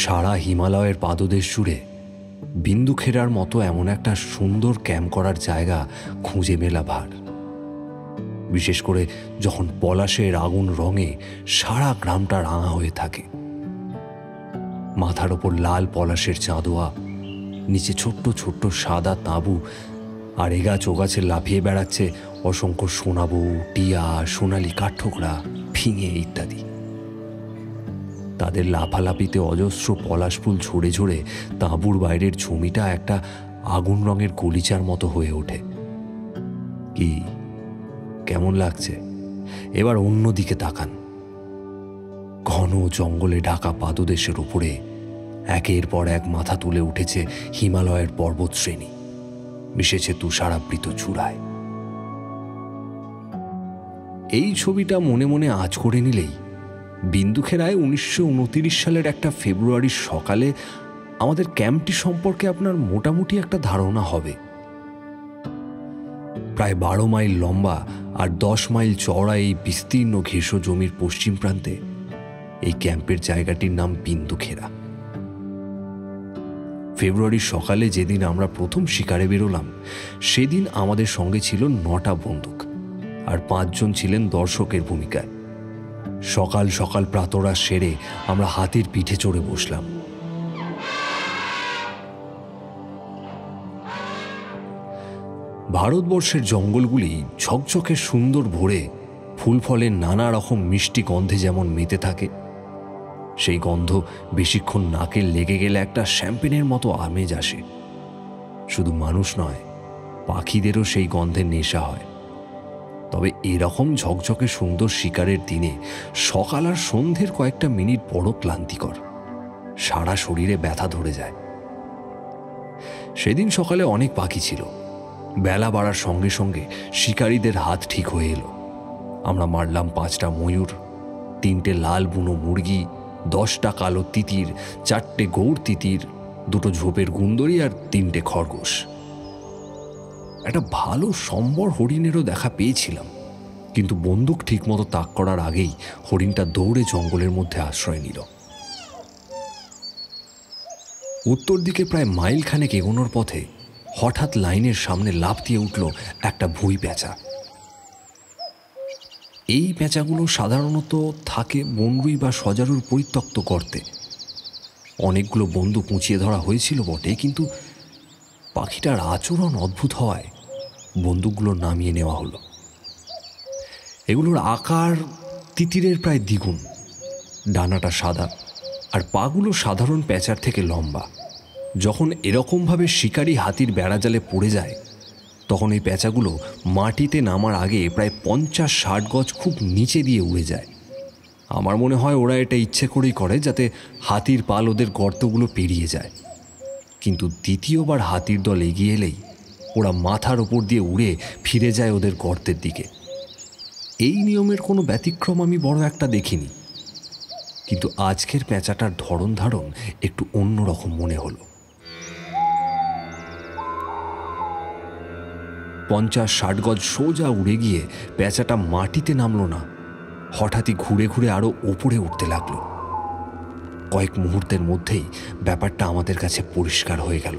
সারা হিমালয়ের পাদদেশ জুড়ে বিন্দুখেরার মতো এমন একটা সুন্দর ক্যাম্প করার জায়গা খুঁজে মেলা ভার। বিশেষ করে যখন পলাশের আগুন রঙে সারা গ্রামটা রাঙা হয়ে থাকে। মাথার ওপর লাল পলাশের চাঁদোয়া, নিচে ছোট্ট ছোট্ট সাদা তাঁবু, আর এগাছ ওগাছে লাফিয়ে বেড়াচ্ছে অসংখ্য সোনাবউ, টিয়া, সোনালি কাঠঠোকরা, ফিঙে ইত্যাদি। তাদের লাফালাফিতে অজস্র পলাশ ফুল ঝরে ঝরে তাঁবুর বাইরের জমিটা একটা আগুন রঙের গলিচার মতো হয়ে ওঠে। কি কেমন লাগছে? এবার অন্যদিকে তাকান। ঘন জঙ্গলে ঢাকা পাদদেশের উপরে একের পর এক মাথা তুলে উঠেছে হিমালয়ের পর্বত শ্রেণী, মিশেছে তুষারাবৃত চূড়ায়। এই ছবিটা মনে মনে আঁচ করে নিলেই বিন্দুখেরায় 1929 সালের একটা ফেব্রুয়ারির সকালে আমাদের ক্যাম্পটি সম্পর্কে আপনার মোটামুটি একটা ধারণা হবে। প্রায় 12 মাইল লম্বা আর 10 মাইল চওড়া এই বিস্তীর্ণ ঘেঁষ জমির পশ্চিম প্রান্তে এই ক্যাম্পের জায়গাটির নাম বিন্দুখেরা। ফেব্রুয়ারির সকালে যেদিন আমরা প্রথম শিকারে বেরোলাম, সেদিন আমাদের সঙ্গে ছিল 9টা বন্দুক আর 5 জন ছিলেন দর্শকের ভূমিকায়। সকাল সকাল প্রাতরাশ সেরে আমরা হাতির পিঠে চড়ে বসলাম। ভারতবর্ষের জঙ্গলগুলি ঝকঝকে সুন্দর ভরে ফুল ফলের নানা রকম মিষ্টি গন্ধে যেমন মেতে থাকে, সেই গন্ধ বেশিক্ষণ নাকে লেগে গেলে একটা শ্যাম্পেনের মতো আমেজ আসে। শুধু মানুষ নয়, পাখিদেরও সেই গন্ধের নেশা হয়। তবে এরকম ঝকঝকে সুন্দর শিকারের দিনে সকাল আর সন্ধ্যের কয়েকটা মিনিট বড় ক্লান্তিকর, সারা শরীরে ব্যথা ধরে যায়। সেদিন সকালে অনেক পাখি ছিল। বেলা বাড়ার সঙ্গে সঙ্গে শিকারীদের হাত ঠিক হয়ে এলো। আমরা মারলাম 5টা ময়ূর, 3টে লাল বুনো মুরগি, 10টা কালো তিতির, 4টে গৌড় তিতির, 2টো ঝোপের গুন্দরি আর 3টে খরগোশ। একটা ভালো সম্বর হরিণেরও দেখা পেয়েছিলাম, কিন্তু বন্দুক ঠিকমতো তাক করার আগেই হরিণটা দৌড়ে জঙ্গলের মধ্যে আশ্রয় নিল। উত্তর দিকে প্রায় মাইল খানেক এগোনোর পথে হঠাৎ লাইনের সামনে লাফ দিয়ে উঠল একটা ভুঁই পেঁচা। এই পেঁচাগুলো সাধারণত থাকে বনরুই বা সজারুর পরিত্যক্ত গর্তে। অনেকগুলো বন্দুক উঁচিয়ে ধরা হয়েছিল বটে, কিন্তু পাখিটার আচরণ অদ্ভুত হওয়ায় বন্দুকগুলো নামিয়ে নেওয়া হলো। এগুলোর আকার তিতিরের প্রায় দ্বিগুণ, ডানাটা সাদা আর পাগুলো সাধারণ পেঁচার থেকে লম্বা। যখন এরকমভাবে শিকারি হাতির বেড়াজালে পড়ে যায়, তখন এই পেঁচাগুলো মাটিতে নামার আগে প্রায় 50-60 গজ খুব নিচে দিয়ে উড়ে যায়। আমার মনে হয় ওরা এটা ইচ্ছে করেই করে, যাতে হাতির পাল ওদের গর্তগুলো পেরিয়ে যায়। কিন্তু দ্বিতীয়বার হাতির দল এগিয়ে এলেই ওরা মাথার ওপর দিয়ে উড়ে ফিরে যায় ওদের গর্তের দিকে। এই নিয়মের কোনো ব্যতিক্রম আমি বড় একটা দেখিনি, কিন্তু আজকের পেঁচাটার ধরন ধারণ একটু অন্যরকম মনে হলো। 50-60 গজ সোজা উড়ে গিয়ে পেঁচাটা মাটিতে নামলো না, হঠাৎই ঘুরে ঘুরে আরো ওপরে উঠতে লাগলো। কয়েক মুহূর্তের মধ্যেই ব্যাপারটা আমাদের কাছে পরিষ্কার হয়ে গেল।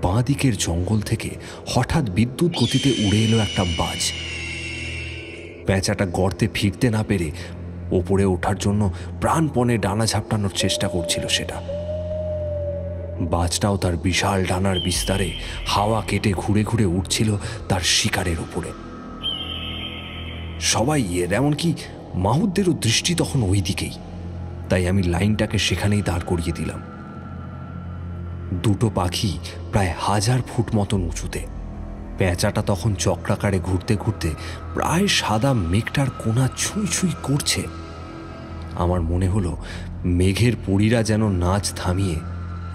বাঁ দিকের জঙ্গল থেকে হঠাৎ বিদ্যুৎ গতিতে উড়ে এলো একটা বাজ। পেঁচাটা গর্তে ফিরতে না পেরে ওপরে ওঠার জন্য প্রাণপণে ডানা ঝাপটানোর চেষ্টা করছিল সেটা। বাজটাও তার বিশাল ডানার বিস্তারে হাওয়া কেটে ঘুরে ঘুরে উঠছিল তার শিকারের উপরে। সবাই এমনকি মাহুতদেরও দৃষ্টি তখন ওই দিকেই, তাই আমি লাইনটাকে সেখানেই দাঁড় করিয়ে দিলাম। 2টো পাখি প্রায় 1000 ফুট মতন উঁচুতে। পেঁচাটা তখন চক্রাকারে ঘুরতে ঘুরতে প্রায় সাদা মেঘটার কোণা ছুঁই ছুঁই করছে। আমার মনে হলো মেঘের পরীরা যেন নাচ থামিয়ে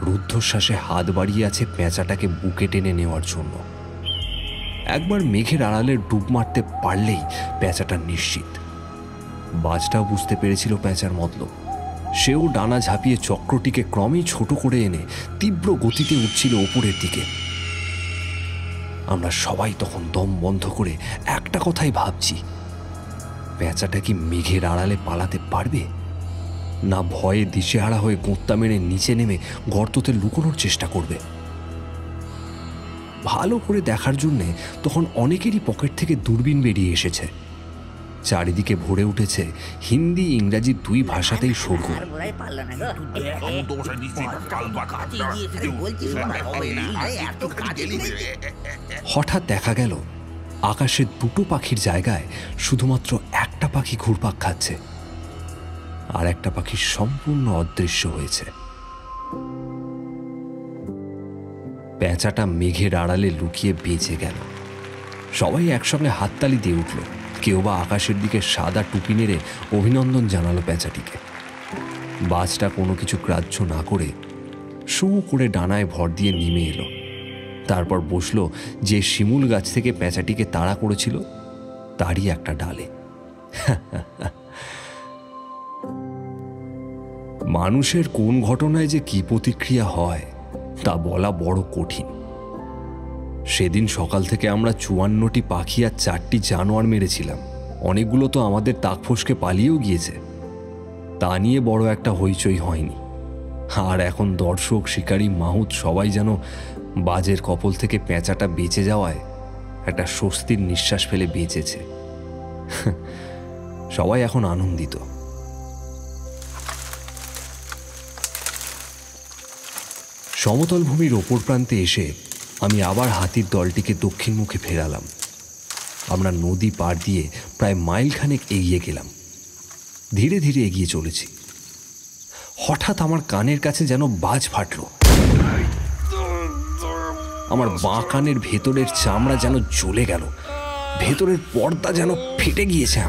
রুদ্ধশ্বাসে হাত বাড়িয়ে আছে পেঁচাটাকে বুকে টেনে নেওয়ার জন্য। একবার মেঘের আড়ালে ডুব মারতে পারলেই পেঁচাটা নিশ্চিত। বাজটাও বুঝতে পেরেছিল পেঁচার মতলব। সেও ডানা ঝাঁপিয়ে চক্রটিকে ক্রমেই ছোট করে এনে তীব্র গতিতে উঠছিল ওপরের দিকে। আমরা সবাই তখন দম বন্ধ করে একটা কথাই ভাবছি, পেঁচাটা কি মেঘের আড়ালে পালাতে পারবে? না ভয়ে দিশেহারা হয়ে গোঁত্তা মেরে নিচে নেমে গর্ততে লুকোনোর চেষ্টা করবে। ভালো করে দেখার জন্যে তখন অনেকেরই পকেট থেকে দূরবীন বেরিয়ে এসেছে। চারিদিকে ভরে উঠেছে হিন্দি ইংরাজি দুই ভাষাতেই শোরগোল। হঠাৎ দেখা গেল আকাশের দুটো পাখির জায়গায় শুধুমাত্র একটা পাখি ঘুরপাক খাচ্ছে, আর একটা পাখি সম্পূর্ণ অদৃশ্য হয়েছে। পেঁচাটা মেঘের আড়ালে লুকিয়ে বেঁচে গেল। সবাই একসঙ্গে হাততালি দিয়ে উঠল, কেউ বা আকাশের দিকে সাদা টুপি নেড়ে অভিনন্দন জানালো পেঁচাটিকে। বাজটা কোনো কিছু গ্রাহ্য না করে শু করে ডানায় ভর দিয়ে নেমে এলো। তারপর বসলো যে শিমুল গাছ থেকে পেঁচাটিকে তাড়া করেছিল তারই একটা ডালে। মানুষের কোন ঘটনায় যে কি প্রতিক্রিয়া হয় তা বলা বড় কঠিন। সেদিন সকাল থেকে আমরা 54টি পাখি আর 4টি জানোয়ার মেরেছিলাম। অনেকগুলো তো আমাদের তাক ফসকে পালিয়েও গিয়েছে। তা নিয়ে বড় একটা হইচই হয়নি। আর এখন দর্শক, শিকারী, মাহুত সবাই যেন বাজের কপল থেকে পেঁচাটা বেঁচে যাওয়ায় একটা স্বস্তির নিঃশ্বাস ফেলে বেঁচেছে। সবাই এখন আনন্দিত। সমতল ভূমির ওপর প্রান্তে এসে আমি আবার হাতির দলটিকে দক্ষিণমুখী ফেরালাম। আমরা নদী পার দিয়ে প্রায় মাইলখানেক এগিয়ে গেলাম। ধীরে ধীরে এগিয়ে চলেছি। হঠাৎ আমার কানের কাছে যেন বাজ ফাটল। আমার বাঁ কানের ভেতরের চামড়া যেন জ্বলে গেল, ভেতরের পর্দা যেন ফেটে গিয়েছে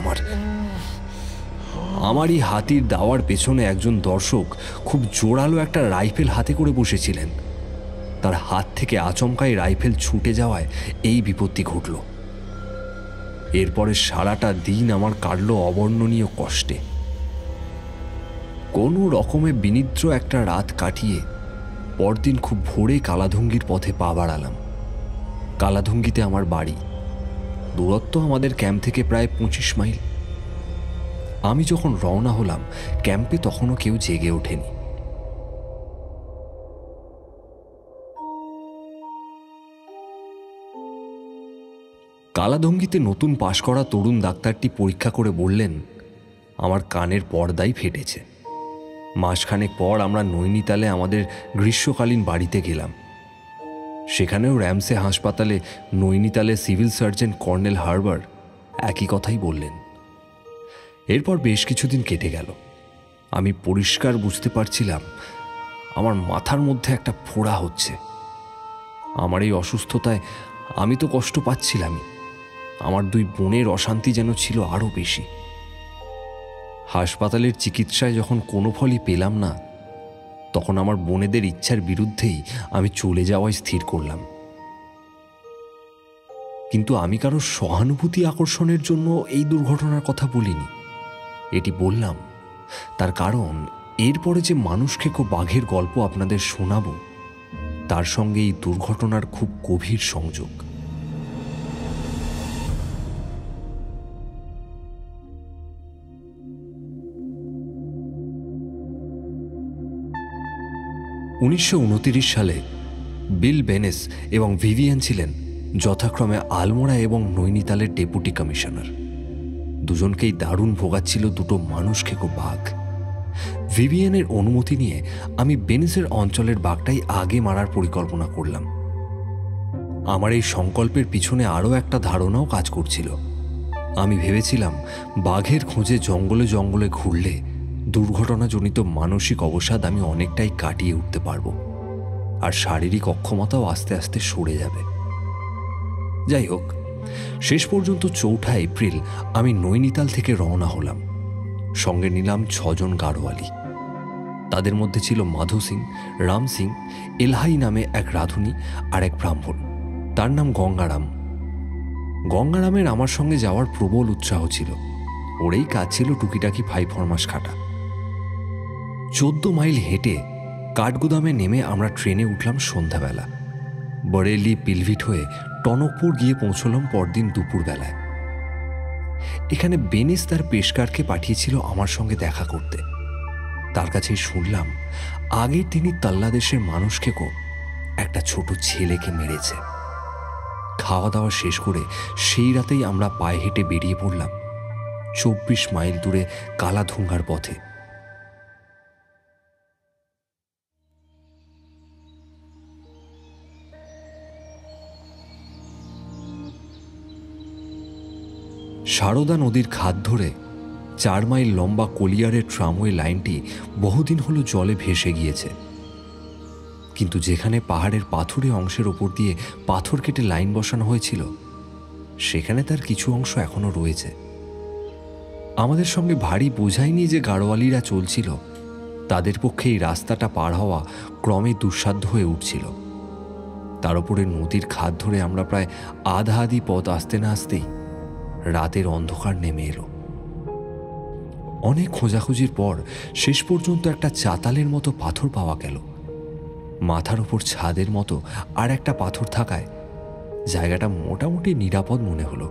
আমারই হাতির দাওয়ার পেছনে একজন দর্শক খুব জোরালো একটা রাইফেল হাতে করে বসেছিলেন। তার হাত থেকে আচমকাই রাইফেল ছুটে যাওয়ায় এই বিপত্তি ঘটল। এরপরে সারাটা দিন আমার কাটল অবর্ণনীয় কষ্টে। কোনো রকমে বিনিদ্র একটা রাত কাটিয়ে পরদিন খুব ভোরে কালাধুঙ্গির পথে পা বাড়ালাম। কালাধুঙ্গিতে আমার বাড়ি। দূরত্ব আমাদের ক্যাম্প থেকে প্রায় 25 মাইল। আমি যখন রওনা হলাম ক্যাম্পে তখনও কেউ জেগে ওঠেনি। কালাধুঙ্গিতে নতুন পাশ করা তরুণ ডাক্তারটি পরীক্ষা করে বললেন আমার কানের পর্দাই ফেটেছে। মাসখানেক পর আমরা নৈনিতালে আমাদের গ্রীষ্মকালীন বাড়িতে গেলাম। সেখানেও র্যামসে হাসপাতালে নৈনিতালে সিভিল সার্জন কর্নেল হার্বার একই কথাই বললেন। এরপর বেশ কিছুদিন কেটে গেল। আমি পরিষ্কার বুঝতে পারছিলাম আমার মাথার মধ্যে একটা ফোড়া হচ্ছে। আমার এই অসুস্থতায় আমি তো কষ্ট পাচ্ছিলামই, আমার দুই বোনের অশান্তি যেন ছিল আরও বেশি। হাসপাতালের চিকিৎসায় যখন কোনো ফলই পেলাম না, তখন আমার বোনেদের ইচ্ছার বিরুদ্ধেই আমি চলে যাওয়ায় স্থির করলাম। কিন্তু আমি কারো সহানুভূতি আকর্ষণের জন্য এই দুর্ঘটনার কথা বলিনি। এটি বললাম তার কারণ এরপরে যে মানুষখেকো বাঘের গল্প আপনাদের শোনাব তার সঙ্গে এই দুর্ঘটনার খুব গভীর সংযোগ। উনিশশো সালে বিল বেনেস এবং ভিভিয়ান ছিলেন যথাক্রমে আলমোড়া এবং নৈনিতালের ডেপুটি কমিশনার। দুজনকেই দারুণ ভোগাচ্ছিল দুটো মানুষখেকো বাঘ। ভিভিয়ানের অনুমতি নিয়ে আমি বেনেসের অঞ্চলের বাঘটাই আগে মারার পরিকল্পনা করলাম। আমার এই সংকল্পের পিছনে আরও একটা ধারণাও কাজ করছিল। আমি ভেবেছিলাম বাঘের খোঁজে জঙ্গলে জঙ্গলে ঘুরলে দুর্ঘটনাজনিত মানসিক অবসাদ আমি অনেকটাই কাটিয়ে উঠতে পারব, আর শারীরিক অক্ষমতাও আস্তে আস্তে সরে যাবে। যাই হোক, শেষ পর্যন্ত 4 এপ্রিল আমি নৈনিতাল থেকে রওনা হলাম। সঙ্গে নিলাম 6 জন গাড়োয়ালি। তাদের মধ্যে ছিল মাধু সিং, রাম সিং, এলহাই নামে এক রাঁধুনি আর এক ব্রাহ্মণ, তার নাম গঙ্গারাম। গঙ্গারামের আমার সঙ্গে যাওয়ার প্রবল উৎসাহ ছিল। ওরেই কাজ ছিল টুকিটাকি 5 ফরমাস খাটা। 14 মাইল হেঁটে কাঠগুদামে নেমে আমরা ট্রেনে উঠলাম সন্ধ্যাবেলা। বরেলি পিলভিট হয়ে টনকপুর গিয়ে পৌঁছলাম পরদিন দুপুরবেলায়। এখানে বেনিস তার পেশকারকে পাঠিয়েছিল আমার সঙ্গে দেখা করতে। তার কাছেই শুনলাম আগের দিনই তাল্লাদেশের মানুষকেও একটা ছোট ছেলেকে মেরেছে। খাওয়া দাওয়া শেষ করে সেই রাতেই আমরা পায়ে হেঁটে বেরিয়ে পড়লাম 24 মাইল দূরে কালাধুঙ্গার পথে। সারদা নদীর খাদ ধরে 4 মাইল লম্বা কলিয়ারের ট্রামওয়ে লাইনটি বহুদিন হলো জলে ভেসে গিয়েছে, কিন্তু যেখানে পাহাড়ের পাথুরে অংশের ওপর দিয়ে পাথর কেটে লাইন বসানো হয়েছিল সেখানে তার কিছু অংশ এখনো রয়েছে। আমাদের সঙ্গে ভারী বোঝাই নিয়ে যে গাড়োয়ালিরা চলছিল তাদের পক্ষে এই রাস্তাটা পার হওয়া ক্রমে দুঃসাধ্য হয়ে উঠছিল। তার উপরে নদীর খাদ ধরে আমরা প্রায় আধা আধি পথ আসতে না আসতেই রাতের অন্ধকার নেমে এলো। অনেক খোঁজাখুঁজির পর শেষ পর্যন্ত একটা চাতালের মতো পাথর পাওয়া গেল। মাথার ওপর ছাদের মতো আর একটা পাথর থাকায় জায়গাটা মোটামুটি নিরাপদ মনে হলো।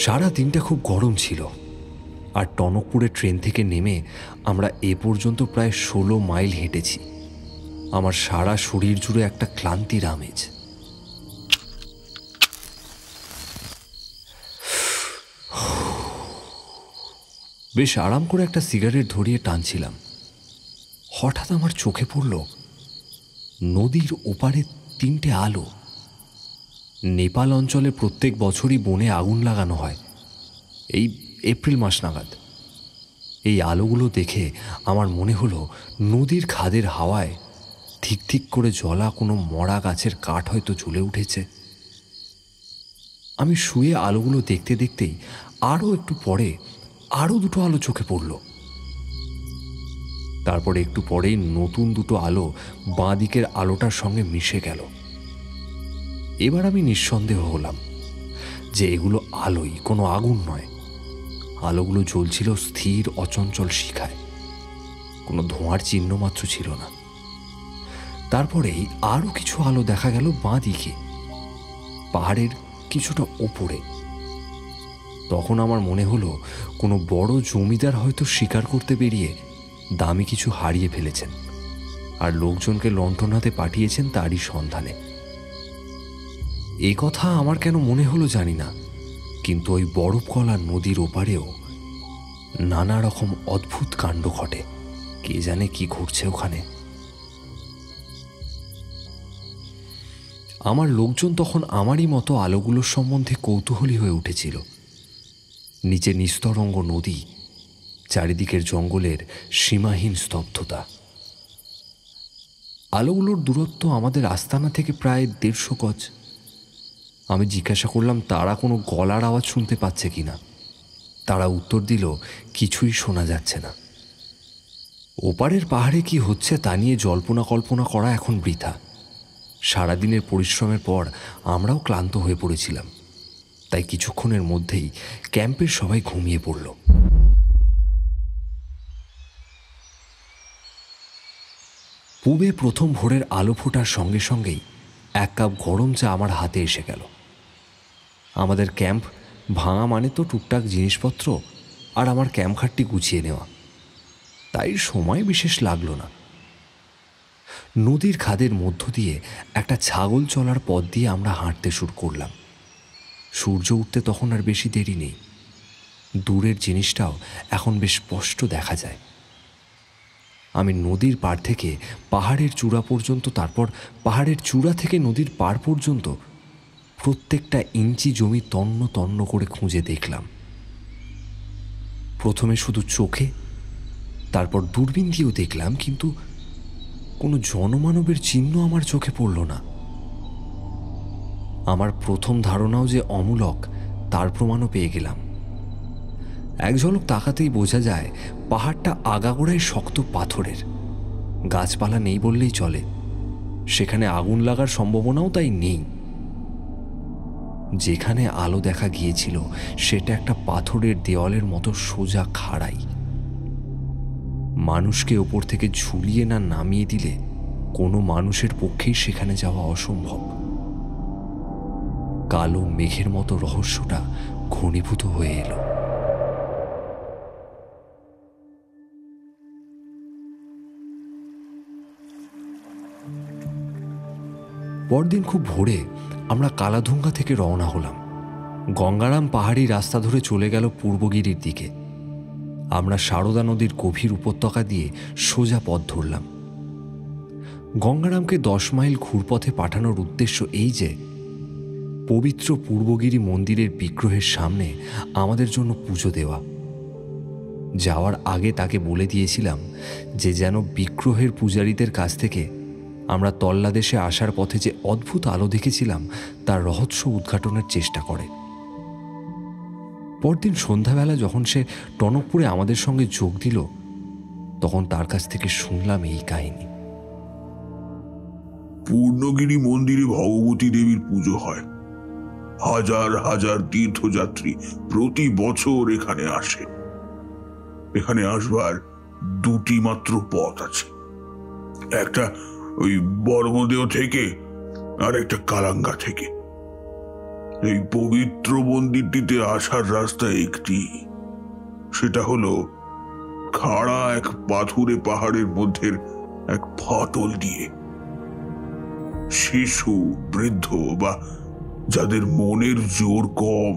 সারা দিনটা খুব গরম ছিল, আর টনকপুরে ট্রেন থেকে নেমে আমরা এ পর্যন্ত প্রায় 16 মাইল হেঁটেছি। আমার সারা শরীর জুড়ে একটা ক্লান্তির আমেজ। বেশ আরাম করে একটা সিগারেট ধরিয়ে টানছিলাম, হঠাৎ আমার চোখে পড়ল নদীর ওপারে 3টে আলো। নেপাল অঞ্চলে প্রত্যেক বছরই বনে আগুন লাগানো হয় এই এপ্রিল মাস নাগাদ। এই আলোগুলো দেখে আমার মনে হলো নদীর খাদের হাওয়ায় ঠিক ঠিক করে জ্বলা কোনো মরা গাছের কাঠ হয়তো জ্বলে উঠেছে। আমি শুয়ে আলোগুলো দেখতে দেখতেই আরও একটু পরে আরও 2টো আলো চোখে পড়ল। তারপরে একটু পরেই নতুন 2টো আলো বাঁ দিকের আলোটার সঙ্গে মিশে গেল। এবার আমি নিঃসন্দেহ হলাম যে এগুলো আলোই, কোনো আগুন নয়। আলোগুলো জ্বলছিল স্থির অচঞ্চল শিখায়, কোনো ধোঁয়ার চিহ্ন মাত্র ছিল না। তারপরেই আরও কিছু আলো দেখা গেল বাঁ দিকে, পাহাড়ের কিছুটা ওপরে। তখন আমার মনে হলো কোনো বড় জমিদার হয়তো শিকার করতে বেরিয়ে দামি কিছু হারিয়ে ফেলেছেন, আর লোকজনকে লণ্ঠন হাতে পাঠিয়েছেন তারই সন্ধানে। এ কথা আমার কেন মনে হলো জানি না, কিন্তু ওই বরফ গলা নদীর ওপারেও নানা রকম অদ্ভুত কাণ্ড ঘটে। কে জানে কি ঘটছে ওখানে। আমার লোকজন তখন আমারই মতো আলোগুলোর সম্বন্ধে কৌতূহলী হয়ে উঠেছিল। নিচে নিস্তরঙ্গ নদী, চারিদিকের জঙ্গলের সীমাহীন স্তব্ধতা। আলোগুলোর দূরত্ব আমাদের আস্তানা থেকে প্রায় 150 গজ। আমি জিজ্ঞাসা করলাম তারা কোনো গলার আওয়াজ শুনতে পাচ্ছে কিনা। তারা উত্তর দিল কিছুই শোনা যাচ্ছে না। ওপারের পাহাড়ে কি হচ্ছে তা নিয়ে জল্পনা কল্পনা করা এখন বৃথা। সারাদিনের পরিশ্রমের পর আমরাও ক্লান্ত হয়ে পড়েছিলাম, তাই কিছুক্ষণের মধ্যেই ক্যাম্পের সবাই ঘুমিয়ে পড়ল। পূবে প্রথম ভোরের আলো ফোটার সঙ্গে সঙ্গেই 1 কাপ গরম চা আমার হাতে এসে গেল। আমাদের ক্যাম্প ভাঙা মানে তো টুকটাক জিনিসপত্র আর আমার ক্যাম্প খাটটি গুছিয়ে নেওয়া, তাই সময় বিশেষ লাগলো না। নদীর খাদের মধ্য দিয়ে একটা ছাগল চলার পথ দিয়ে আমরা হাঁটতে শুরু করলাম। সূর্য উঠতে তখন আর বেশি দেরি নেই। দূরের জিনিসটাও এখন বেশ স্পষ্ট দেখা যায়। আমি নদীর পাড় থেকে পাহাড়ের চূড়া পর্যন্ত, তারপর পাহাড়ের চূড়া থেকে নদীর পাড় পর্যন্ত প্রত্যেকটা ইঞ্চি জমি তন্ন তন্ন করে খুঁজে দেখলাম। প্রথমে শুধু চোখে, তারপর দূরবীন দিয়েও দেখলাম, কিন্তু কোনো জনমানবের চিহ্ন আমার চোখে পড়ল না। আমার প্রথম ধারণাও যে অমূলক তার প্রমাণও পেয়ে গেলাম। এক ঝলক তাকাতেই বোঝা যায় পাহাড়টা আগাগোড়ায় শক্ত পাথরের, গাছপালা নেই বললেই চলে। সেখানে আগুন লাগার সম্ভাবনাও তাই নেই। যেখানে আলো দেখা গিয়েছিল সেটা একটা পাথরের দেওয়ালের মতো সোজা খাড়াই। মানুষকে ওপর থেকে ঝুলিয়ে না নামিয়ে দিলে কোনো মানুষের পক্ষেই সেখানে যাওয়া অসম্ভব। কালো মেঘের মতো রহস্যটা ঘনীভূত হয়ে এলো। পরদিন খুব ভোরে আমরা কালাধুঙ্গা থেকে রওনা হলাম। গঙ্গারাম পাহাড়ি রাস্তা ধরে চলে গেল পূর্বগিরির দিকে। আমরা সারদা নদীর গভীর উপত্যকা দিয়ে সোজা পথ ধরলাম। গঙ্গারামকে 10 মাইল ঘুরপথে পাঠানোর উদ্দেশ্য এই যে পবিত্র পূর্বগিরি মন্দিরের বিগ্রহের সামনে আমাদের জন্য পুজো দেওয়া। যাওয়ার আগে তাকে বলে দিয়েছিলাম যে যেন বিগ্রহের পূজারীদের কাছ থেকে আমরা তল্লাদেশে আসার পথে যে অদ্ভুত আলো দেখেছিলাম তার রহস্য উদ্ঘাটনের চেষ্টা করে। পরদিন সন্ধ্যাবেলা যখন সে টনকপুরে আমাদের সঙ্গে যোগ দিল, তখন তার কাছ থেকে শুনলাম এই কাহিনী। পূর্ণগিরি মন্দিরে ভগবতী দেবীর পুজো হয়। হাজার হাজার তীর্থযাত্রী প্রতি বছর এখানে আসে। এখানে আসবার দুটি মাত্র পথ আছে, একটা ওই বর্মদেও থেকে আর একটা কালাঙ্গা থেকে। এই পবিত্র মন্দিরটিতে আসার রাস্তা একটি, সেটা হলো খাড়া এক পাথুরে পাহাড়ের মধ্যে এক ফাটল দিয়ে। শিশু, বৃদ্ধ বা যাদের মনের জোর কম,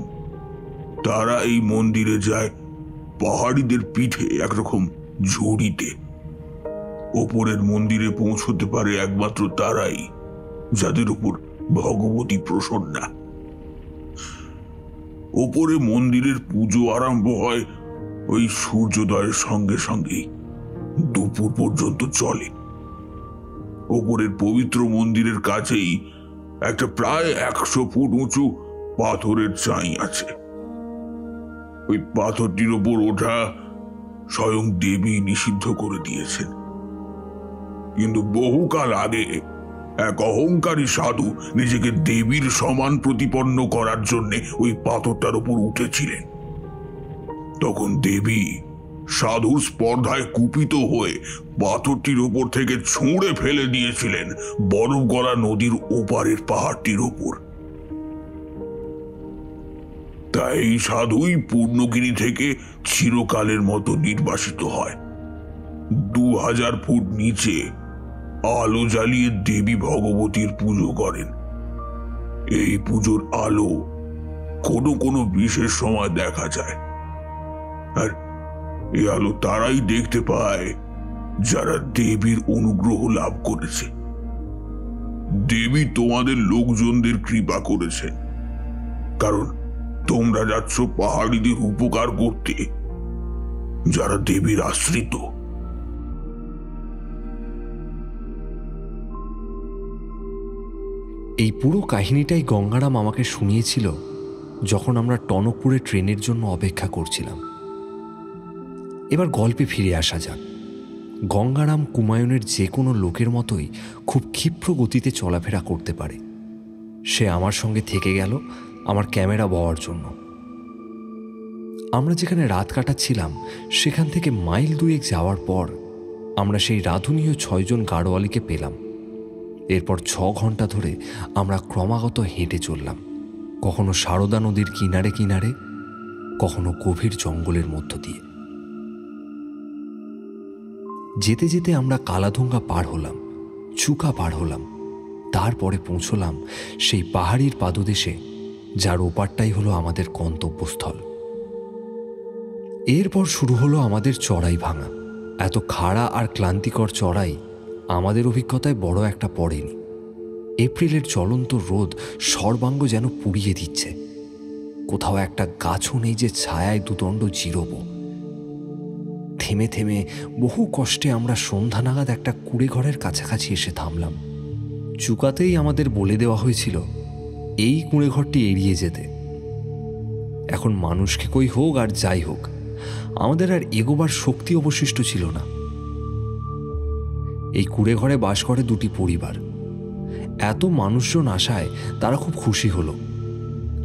তারা এই মন্দিরে যায় পাহাড়িদের পিঠে একরকম ঝুড়িতে। ওপরের মন্দিরে পৌঁছতে পারে একমাত্র তারাই যাদের উপর ভগবতী প্রসন্না। ওপরে মন্দিরের পুজো আরম্ভ হয় ওই সূর্যোদয়ের সঙ্গে সঙ্গেই, দুপুর পর্যন্ত চলে। ওপরের পবিত্র মন্দিরের কাছেই একটা প্রায় 100 ফুট উঁচু পাথরের চাই আছে। ওই পাথরটির ওপর ওঠা স্বয়ং দেবী নিষিদ্ধ করে দিয়েছেন। কিন্তু বহুকাল আগে এক অহংকারী সাধু নিজেকে দেবীর সমান প্রতিপন্ন করার জন্য ওই পাথরটার উপর উঠেছিলেন। তখন দেবী সাধুর স্পর্ধায় কুপিত হয়ে পাথরটির ওপর থেকে ছুঁড়ে ফেলে দিয়েছিলেন বরফ গলা নদীর ওপারের পাহাড়টির ওপর। তাই এই সাধুই পূর্ণগিরি থেকে চিরকালের মতো নির্বাসিত হয়। 2000 ফুট নিচে আলো জ্বালিয়ে দেবী ভগবতীর পুজো করেন। এই পুজোর আলো কোনো কোনো বিশেষ সময় দেখা যায়, আর এই আলো তারাই দেখতে পায় যারা দেবীর অনুগ্রহ লাভ করেছে। দেবী তোমাদের লোকজনদের কৃপা করেছেন, কারণ তোমরা যাচ্ছ পাহাড়িদের উপকার করতে যারা দেবীর আশ্রিত। এই পুরো কাহিনীটাই গঙ্গারাম আমাকে শুনিয়েছিল যখন আমরা টনকপুরে ট্রেনের জন্য অপেক্ষা করছিলাম। এবার গল্পে ফিরে আসা যাক। গঙ্গারাম কুমায়ুনের যে কোনো লোকের মতোই খুব ক্ষিপ্র গতিতে চলাফেরা করতে পারে। সে আমার সঙ্গে থেকে গেল আমার ক্যামেরা বওয়ার জন্য। আমরা যেখানে রাত কাটাচ্ছিলাম সেখান থেকে মাইল 2 যাওয়ার পর আমরা সেই রাধুনীয় 6 জন গাড়োয়ালিকে পেলাম। এরপর 6 ঘন্টা ধরে আমরা ক্রমাগত হেঁটে চললাম, কখনো সারদা নদীর কিনারে কিনারে, কখনো গভীর জঙ্গলের মধ্য দিয়ে। যেতে যেতে আমরা কালাধুঙ্গা পার হলাম, চুকা পার হলাম, তারপরে পৌঁছলাম সেই পাহাড়ির পাদদেশে যার ওপারটাই হলো আমাদের গন্তব্যস্থল। এরপর শুরু হলো আমাদের চড়াই ভাঙা। এত খাড়া আর ক্লান্তিকর চড়াই আমাদের অভিজ্ঞতায় বড় একটা পড়েনি। এপ্রিলের জ্বলন্ত রোদ সর্বাঙ্গ যেন পুড়িয়ে দিচ্ছে। কোথাও একটা গাছও নেই যে ছায়ায় দুদণ্ড জিরোব। থেমে থেমে বহু কষ্টে আমরা সন্ধ্যা নাগাদ একটা কুড়ে ঘরের কাছাকাছি এসে থামলাম। চুকাতেই আমাদের বলে দেওয়া হয়েছিল এই কুঁড়ে ঘরটি এড়িয়ে যেতে। এখন মানুষকে কই হোক আর যাই হোক, আমাদের আর এগোবার শক্তি অবশিষ্ট ছিল না। এই কুঁড়ে ঘরে বাস করে 2টি পরিবার। এত মানুষজন আসায় তারা খুব খুশি হলো।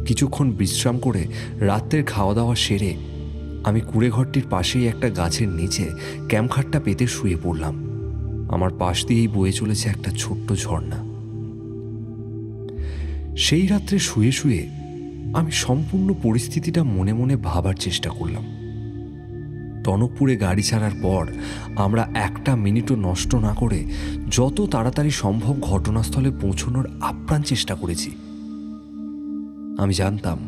কিছুক্ষণ বিশ্রাম করে রাত্রের খাওয়া দাওয়া সেরে আমি কুঁড়ে ঘরটির পাশেই একটা গাছের নিচে ক্যাম্পখাটটা পেতে শুয়ে পড়লাম। আমার পাশ দিয়েই বয়ে চলেছে একটা ছোট্ট ঝর্ণা। সেই রাত্রে শুয়ে শুয়ে আমি সম্পূর্ণ পরিস্থিতিটা মনে মনে ভাবার চেষ্টা করলাম। টনকপুরে গাড়ি ছাড়ার পর আমরা একটা মিনিটও নষ্ট না করে যত তাড়াতাড়ি সম্ভব ঘটনাস্থলে পৌঁছানোর আপ্রাণ চেষ্টা করেছি। আমি জানতাম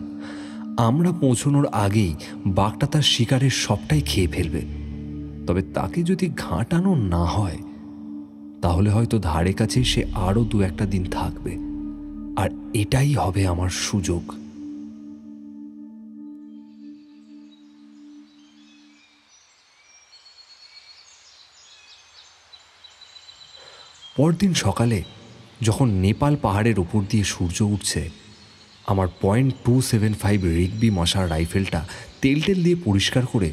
আমরা পৌঁছানোর আগেই বাঘটা তার শিকারের সবটাই খেয়ে ফেলবে, তবে তাকে যদি ঘাঁটানো না হয় তাহলে হয়তো ধারে কাছে সে আরও 2-1 দিন থাকবে, আর এটাই হবে আমার সুযোগ। পরদিন সকালে যখন নেপাল পাহাড়ের ওপর দিয়ে সূর্য উঠছে, আমার .275 রিগবি মশার রাইফেলটা তেল দিয়ে পরিষ্কার করে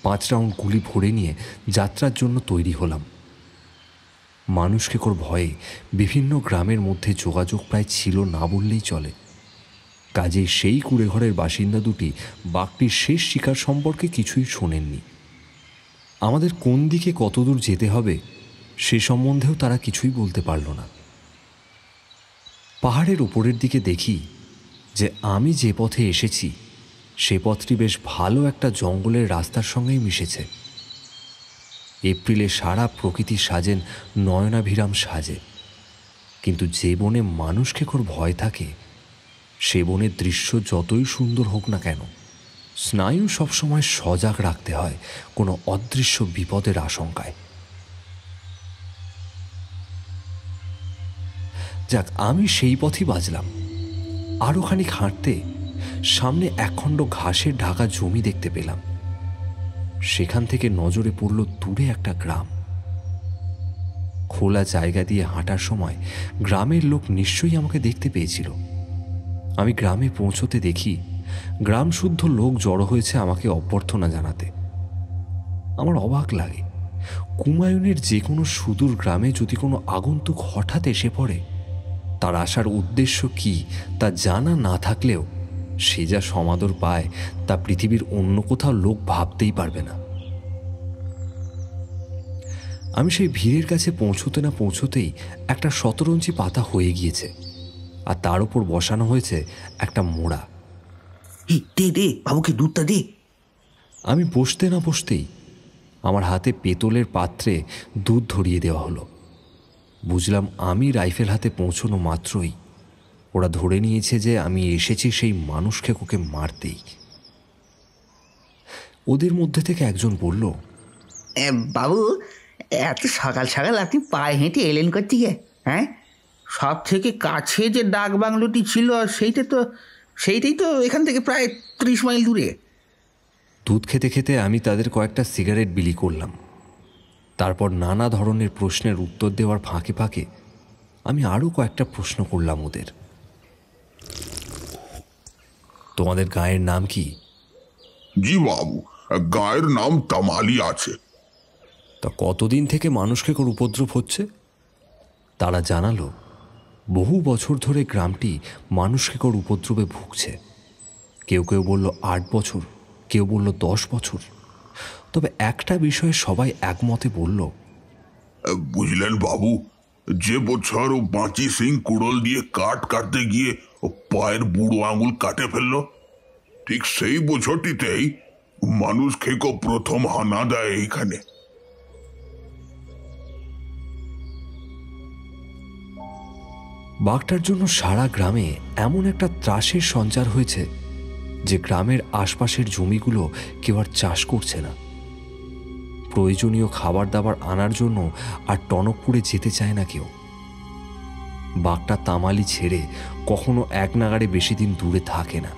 5 রাউন্ড গুলি ভরে নিয়ে যাত্রার জন্য তৈরি হলাম। মানুষখেকোর ভয়ে বিভিন্ন গ্রামের মধ্যে যোগাযোগ প্রায় ছিল না বললেই চলে। কাজেই সেই কুড়েঘরের বাসিন্দা দুটি বাঘটির শেষ শিকার সম্পর্কে কিছুই শোনেননি। আমাদের কোন দিকে কতদূর যেতে হবে সে সম্বন্ধেও তারা কিছুই বলতে পারল না। পাহাড়ের উপরের দিকে দেখি যে আমি যে পথে এসেছি সে পথটি বেশ ভালো একটা জঙ্গলের রাস্তার সঙ্গেই মিশেছে। এপ্রিলে সারা প্রকৃতি সাজেন নয়নাভিরাম সাজে, কিন্তু যে বনে মানুষখেকোর ভয় থাকে সে বনের দৃশ্য যতই সুন্দর হোক না কেন, স্নায়ু সবসময় সজাগ রাখতে হয় কোনো অদৃশ্য বিপদের আশঙ্কায়। যাক, আমি সেই পথই বাজলাম। আরও খানিক হাঁটতে সামনে একখণ্ড ঘাসের ঢাকা জমি দেখতে পেলাম। সেখান থেকে নজরে পড়ল দূরে একটা গ্রাম। খোলা জায়গা দিয়ে হাঁটার সময় গ্রামের লোক নিশ্চয়ই আমাকে দেখতে পেয়েছিল। আমি গ্রামে পৌঁছতে দেখি গ্রাম শুদ্ধ লোক জড়ো হয়েছে আমাকে অভ্যর্থনা জানাতে। আমার অবাক লাগে, কুমায়ুনের যে কোনো সুদূর গ্রামে যদি কোনো আগন্তুক হঠাৎ এসে পড়ে, তার আসার উদ্দেশ্য কি তা জানা না থাকলেও সে যা সমাদর পায় তা পৃথিবীর অন্য কোথাও লোক ভাবতেই পারবে না। আমি সেই ভিড়ের কাছে পৌঁছতে না পৌঁছতেই একটা শতরঞ্চি পাতা হয়ে গিয়েছে, আর তার উপর বসানো হয়েছে একটা মোড়া। দে বাবুকে দুধটা দে। আমি বসতে না বসতেই আমার হাতে পেতলের পাত্রে দুধ ধরিয়ে দেওয়া হলো। বুঝলাম আমি রাইফেল হাতে পৌঁছনো মাত্রই ওরা ধরে নিয়েছে যে আমি এসেছি সেই মানুষখেকোকে মারতেই। ওদের মধ্যে থেকে একজন বলল, বাবু, এত সকাল সকাল আপনি পায়ে হেঁটে এলেন কোত্থেকে? হ্যাঁ, সব থেকে কাছে যে ডাক বাংলোটি ছিল সেইটাই তো এখান থেকে প্রায় 30 মাইল দূরে। দুধ খেতে খেতে আমি তাদের কয়েকটা সিগারেট বিলি করলাম। তারপর নানা ধরনের প্রশ্নের উত্তর দেওয়ার ফাঁকে ফাঁকে আমি আরও কয়েকটা প্রশ্ন করলাম ওদের। তোমাদের গায়ের নাম কি? জি বাবু, গায়ের নাম তামালি আছে। তা কতদিন থেকে মানুষখেকোর উপদ্রব হচ্ছে? তারা জানালো, বহু বছর ধরে গ্রামটি মানুষখেকোর উপদ্রবে ভুগছে। কেউ কেউ বলল 8 বছর, কেউ বলল 10 বছর। তবে একটা বিষয়ে সবাই একমতে বলল, বুঝলেন বাবু, যে বছর ও বাঁচি সিং কুড়োল দিয়ে কাঠ কাটতে গিয়ে ও পায়ের বুড়ো আঙুল কাটে ফেলল, ঠিক সেই বছরটিতেই মানুষখেকো প্রথম হানা দেয় এইখানে। বাঘটার জন্য সারা গ্রামে এমন একটা ত্রাসের সঞ্চার হয়েছে যে গ্রামের আশপাশের জমিগুলো কেউ আর চাষ করছে না। প্রয়োজনীয় খাবার দাবার আনার জন্য আর টনকপুরে যেতে চায় না কেউ। বাঘটা তামালি ছেড়ে কখনো এক নাগাড়ে বেশি দিন দূরে থাকে না,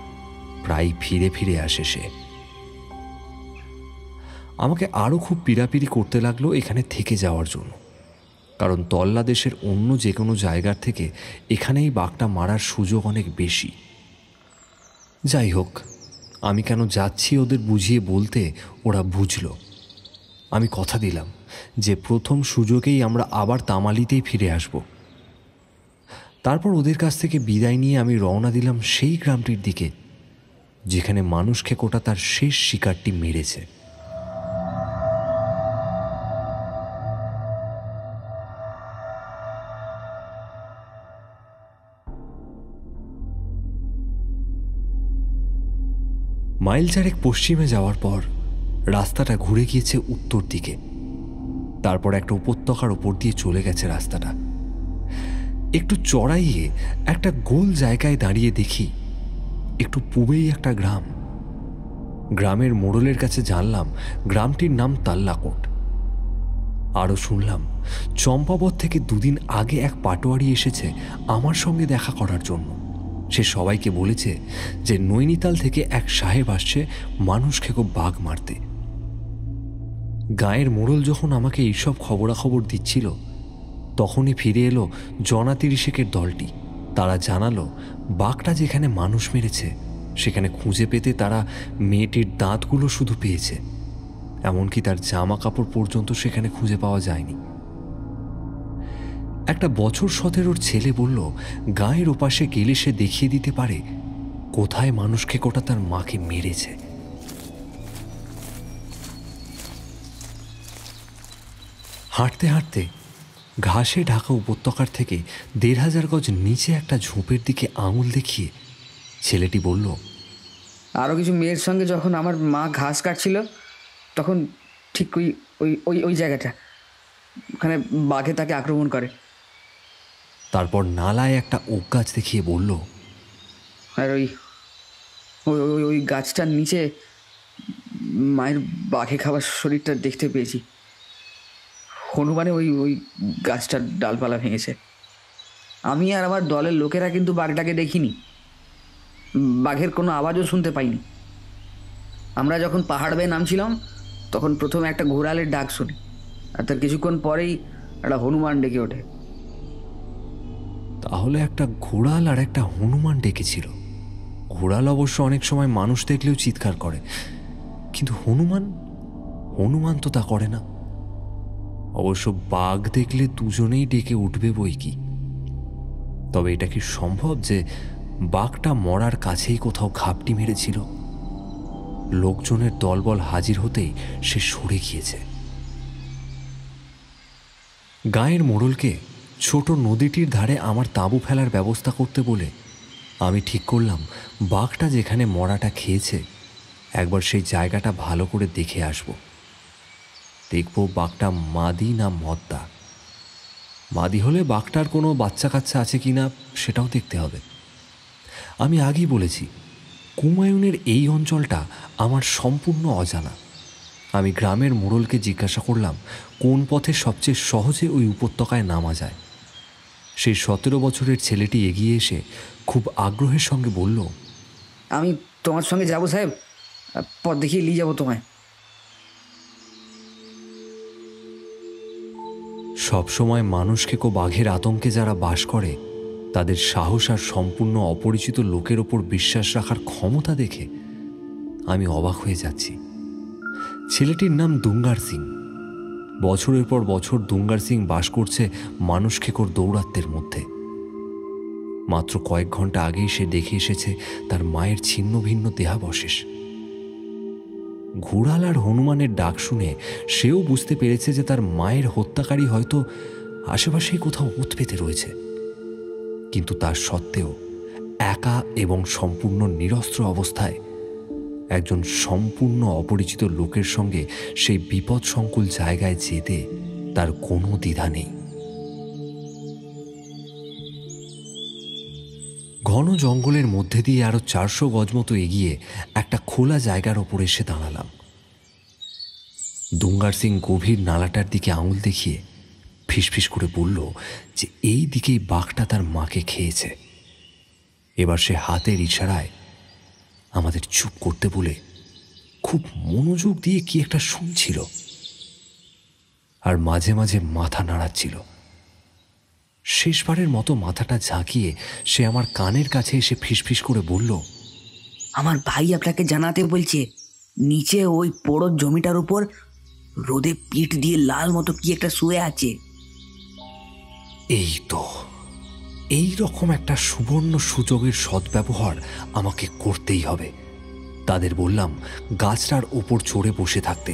প্রায় ফিরে ফিরে আসে সে। আমাকে আরও খুব পীড়াপিড়ি করতে লাগলো এখানে থেকে যাওয়ার জন্য, কারণ তল্লা দেশের অন্য যে কোনো জায়গার থেকে এখানেই বাঘটা মারার সুযোগ অনেক বেশি। যাই হোক, আমি কেন যাচ্ছি ওদের বুঝিয়ে বলতে ওরা বুঝল। আমি কথা দিলাম যে প্রথম সুযোগেই আমরা আবার তামালিতেই ফিরে আসব। তারপর ওদের কাছ থেকে বিদায় নিয়ে আমি রওনা দিলাম সেই গ্রামটির দিকে যেখানে মানুষখেকোটা তার শেষ শিকারটি মেরেছে। মাইল 4 পশ্চিমে যাওয়ার পর রাস্তাটা ঘুরে গিয়েছে উত্তর দিকে। তারপর একটা উপত্যকার ওপর দিয়ে চলে গেছে রাস্তাটা। একটু চড়াইয়ে একটা গোল জায়গায় দাঁড়িয়ে দেখি একটু পূবেই একটা গ্রাম। গ্রামের মোড়লের কাছে জানলাম গ্রামটির নাম তাল্লাকোট। আরও শুনলাম চম্পাবত থেকে দুদিন আগে এক পাটোয়ারি এসেছে আমার সঙ্গে দেখা করার জন্য। সে সবাইকে বলেছে যে নৈনিতাল থেকে এক সাহেব আসছে মানুষ খেকো বাঘ মারতে। গায়ের মোড়ল যখন আমাকে এইসব খবরাখবর দিচ্ছিল তখনই ফিরে এলো জনা ৩০ দলটি। তারা জানালো বাঘটা যেখানে মানুষ মেরেছে সেখানে খুঁজে পেতে তারা মেয়েটির দাঁতগুলো শুধু পেয়েছে, এমনকি তার জামা কাপড় পর্যন্ত সেখানে খুঁজে পাওয়া যায়নি। একটা বছর ১৭ ছেলে বলল গায়ের ওপাশে গেলে সে দেখিয়ে দিতে পারে কোথায় মানুষকে কোটা তার মাকে মেরেছে। হাঁটতে হাঁটতে ঘাসে ঢাকা উপত্যকার থেকে ১,৫০০ গজ নিচে একটা ঝোপের দিকে আঙুল দেখিয়ে ছেলেটি বলল, আরও কিছু মেয়ের সঙ্গে যখন আমার মা ঘাস কাটছিল তখন ঠিক ওই ওই ওই ওই জায়গাটা, ওখানে বাঘে তাকে আক্রমণ করে। তারপর নালায় একটা ওক গাছ দেখিয়ে বলল, আর ওই ওই ওই ওই গাছটার নিচে মায়ের বাঘে খাবার শরীরটা দেখতে পেয়েছি। হনুমানে ওই ওই গাছটার ডালপালা ভেঙেছে। আমি আর আমার দলের লোকেরা কিন্তু বাঘটাকে দেখিনি, বাঘের কোনো আওয়াজও শুনতে পাইনি। আমরা যখন পাহাড় বেয়ে নামছিলাম তখন প্রথমে একটা ঘোড়ালের ডাক শুনি, আর তার কিছুক্ষণ পরেই একটা হনুমান ডেকে ওঠে। তাহলে একটা ঘোড়াল আর একটা হনুমান ডেকেছিল। ঘোড়াল অবশ্য অনেক সময় মানুষ দেখলেও চিৎকার করে, কিন্তু হনুমান তো তা করে না। অবশ্য বাঘ দেখলে দুজনেই ডেকে উঠবে বই কি। তবে এটা কি সম্ভব যে বাঘটা মরার কাছেই কোথাও ঘাপটি মেরেছিল? লোকজনের দলবল হাজির হতেই সে সরে গিয়েছে। গায়ের মোড়লকে ছোট নদীটির ধারে আমার তাঁবু ফেলার ব্যবস্থা করতে বলে আমি ঠিক করলাম বাঘটা যেখানে মরাটা খেয়েছে একবার সেই জায়গাটা ভালো করে দেখে আসব। দেখব বাঘটা মাদি না মদ্দা। মাদি হলে বাঘটার কোনো বাচ্চা কাচ্চা আছে কি না সেটাও দেখতে হবে। আমি আগেই বলেছি কুমায়ুনের এই অঞ্চলটা আমার সম্পূর্ণ অজানা। আমি গ্রামের মোড়লকে জিজ্ঞাসা করলাম কোন পথে সবচেয়ে সহজে ওই উপত্যকায় নামা যায়। সেই ১৭ বছরের ছেলেটি এগিয়ে এসে খুব আগ্রহের সঙ্গে বলল, আমি তোমার সঙ্গে যাবো সাহেব, পথ দেখিয়ে নিয়ে যাবো তোমায়। সবসময় মানুষকে বাঘের আতঙ্কে যারা বাস করে তাদের সাহস আর সম্পূর্ণ অপরিচিত লোকের ওপর বিশ্বাস রাখার ক্ষমতা দেখে আমি অবাক হয়ে যাচ্ছি। ছেলেটির নাম দুঙ্গার সিং। বছরের পর বছর দুঙ্গার সিং বাস করছে মানুষ খেকোর দৌরাত্মের মধ্যে। মাত্র কয়েক ঘন্টা আগেই সে দেখে এসেছে তার মায়ের ছিন্ন ভিন্ন দেহাবশেষ। ঘোড়াল আর হনুমানের ডাক শুনে সেও বুঝতে পেরেছে যে তার মায়ের হত্যাকারী হয়তো আশেপাশেই কোথাও ওঁত পেতে রয়েছে। কিন্তু তার সত্ত্বেও একা এবং সম্পূর্ণ নিরস্ত্র অবস্থায় একজন সম্পূর্ণ অপরিচিত লোকের সঙ্গে সেই বিপদসংকুল জায়গায় যেতে তার কোনো দ্বিধা নেই। ঘন জঙ্গলের মধ্যে দিয়ে আরো ৪০০ গজ মতো এগিয়ে একটা খোলা জায়গার ওপর এসে দাঁড়ালাম। দুঙ্গার সিং গভীর নালাটার দিকে আঙুল দেখিয়ে ফিসফিস করে বলল যে এই দিকেই বাঘটা তার মাকে খেয়েছে। এবার সে হাতের ইশারায় আমাদের চুপ করতে বলে খুব মনোযোগ দিয়ে কি একটা শুনছিল আর মাঝে মাঝে মাথা নাড়াচ্ছিল। শেষবারের মতো মাথাটা ঝাঁকিয়ে সে আমার কানের কাছে এসে ফিসফিস করে বলল, আমার ভাই আপনাকে জানাতে বলছে নিচে ওই পোড়ো জমিটার উপর রোদে পিঠ দিয়ে লাল মতো কি একটা শুয়ে আছে। এই তো এই রকম একটা সুবর্ণ সুযোগের সদ্ব্যবহার আমাকে করতেই হবে। তাদের বললাম গাছটার ওপর চড়ে বসে থাকতে।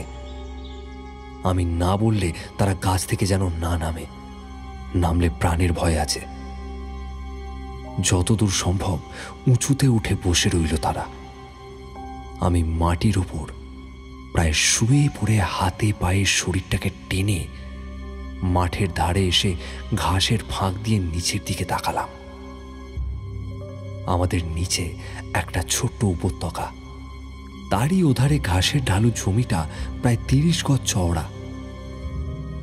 আমি না বললে তারা গাছ থেকে যেন না নামে, নামলে প্রাণের ভয় আছে। যতদূর সম্ভব উঁচুতে উঠে বসে রইল তারা। আমি মাটির উপর প্রায় শুয়ে পড়ে হাতে পায়ে শরীরটাকে টেনে মাঠের ধারে এসে ঘাসের ফাঁক দিয়ে নিচের দিকে তাকালাম। আমাদের নিচে একটা ছোট্ট উপত্যকা, তারই ওধারে ঘাসের ঢালু জমিটা প্রায় 30 গজ চওড়া।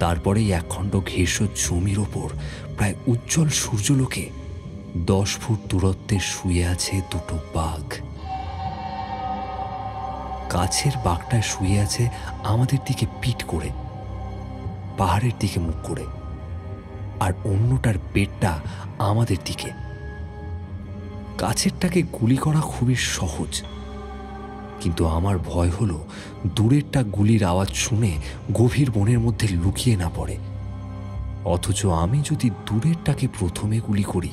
তারপরেই একখণ্ড ঘেঁষো জমির ওপর প্রায় উজ্জ্বল সূর্যলোকে 10 ফুট দূরত্বে শুয়ে আছে দুটো বাঘ। কাছের বাঘটায় শুয়ে আছে আমাদের দিকে পিঠ করে, পাহাড়ের দিকে মুখ করে, আর অন্যটার পেটটা আমাদের দিকে। কাছেরটাকে গুলি করা খুবই সহজ, কিন্তু আমার ভয় হলো দূরেরটা গুলির আওয়াজ শুনে গভীর বনের মধ্যে লুকিয়ে না পড়ে। অথচ আমি যদি দূরেরটাকে প্রথমে গুলি করি,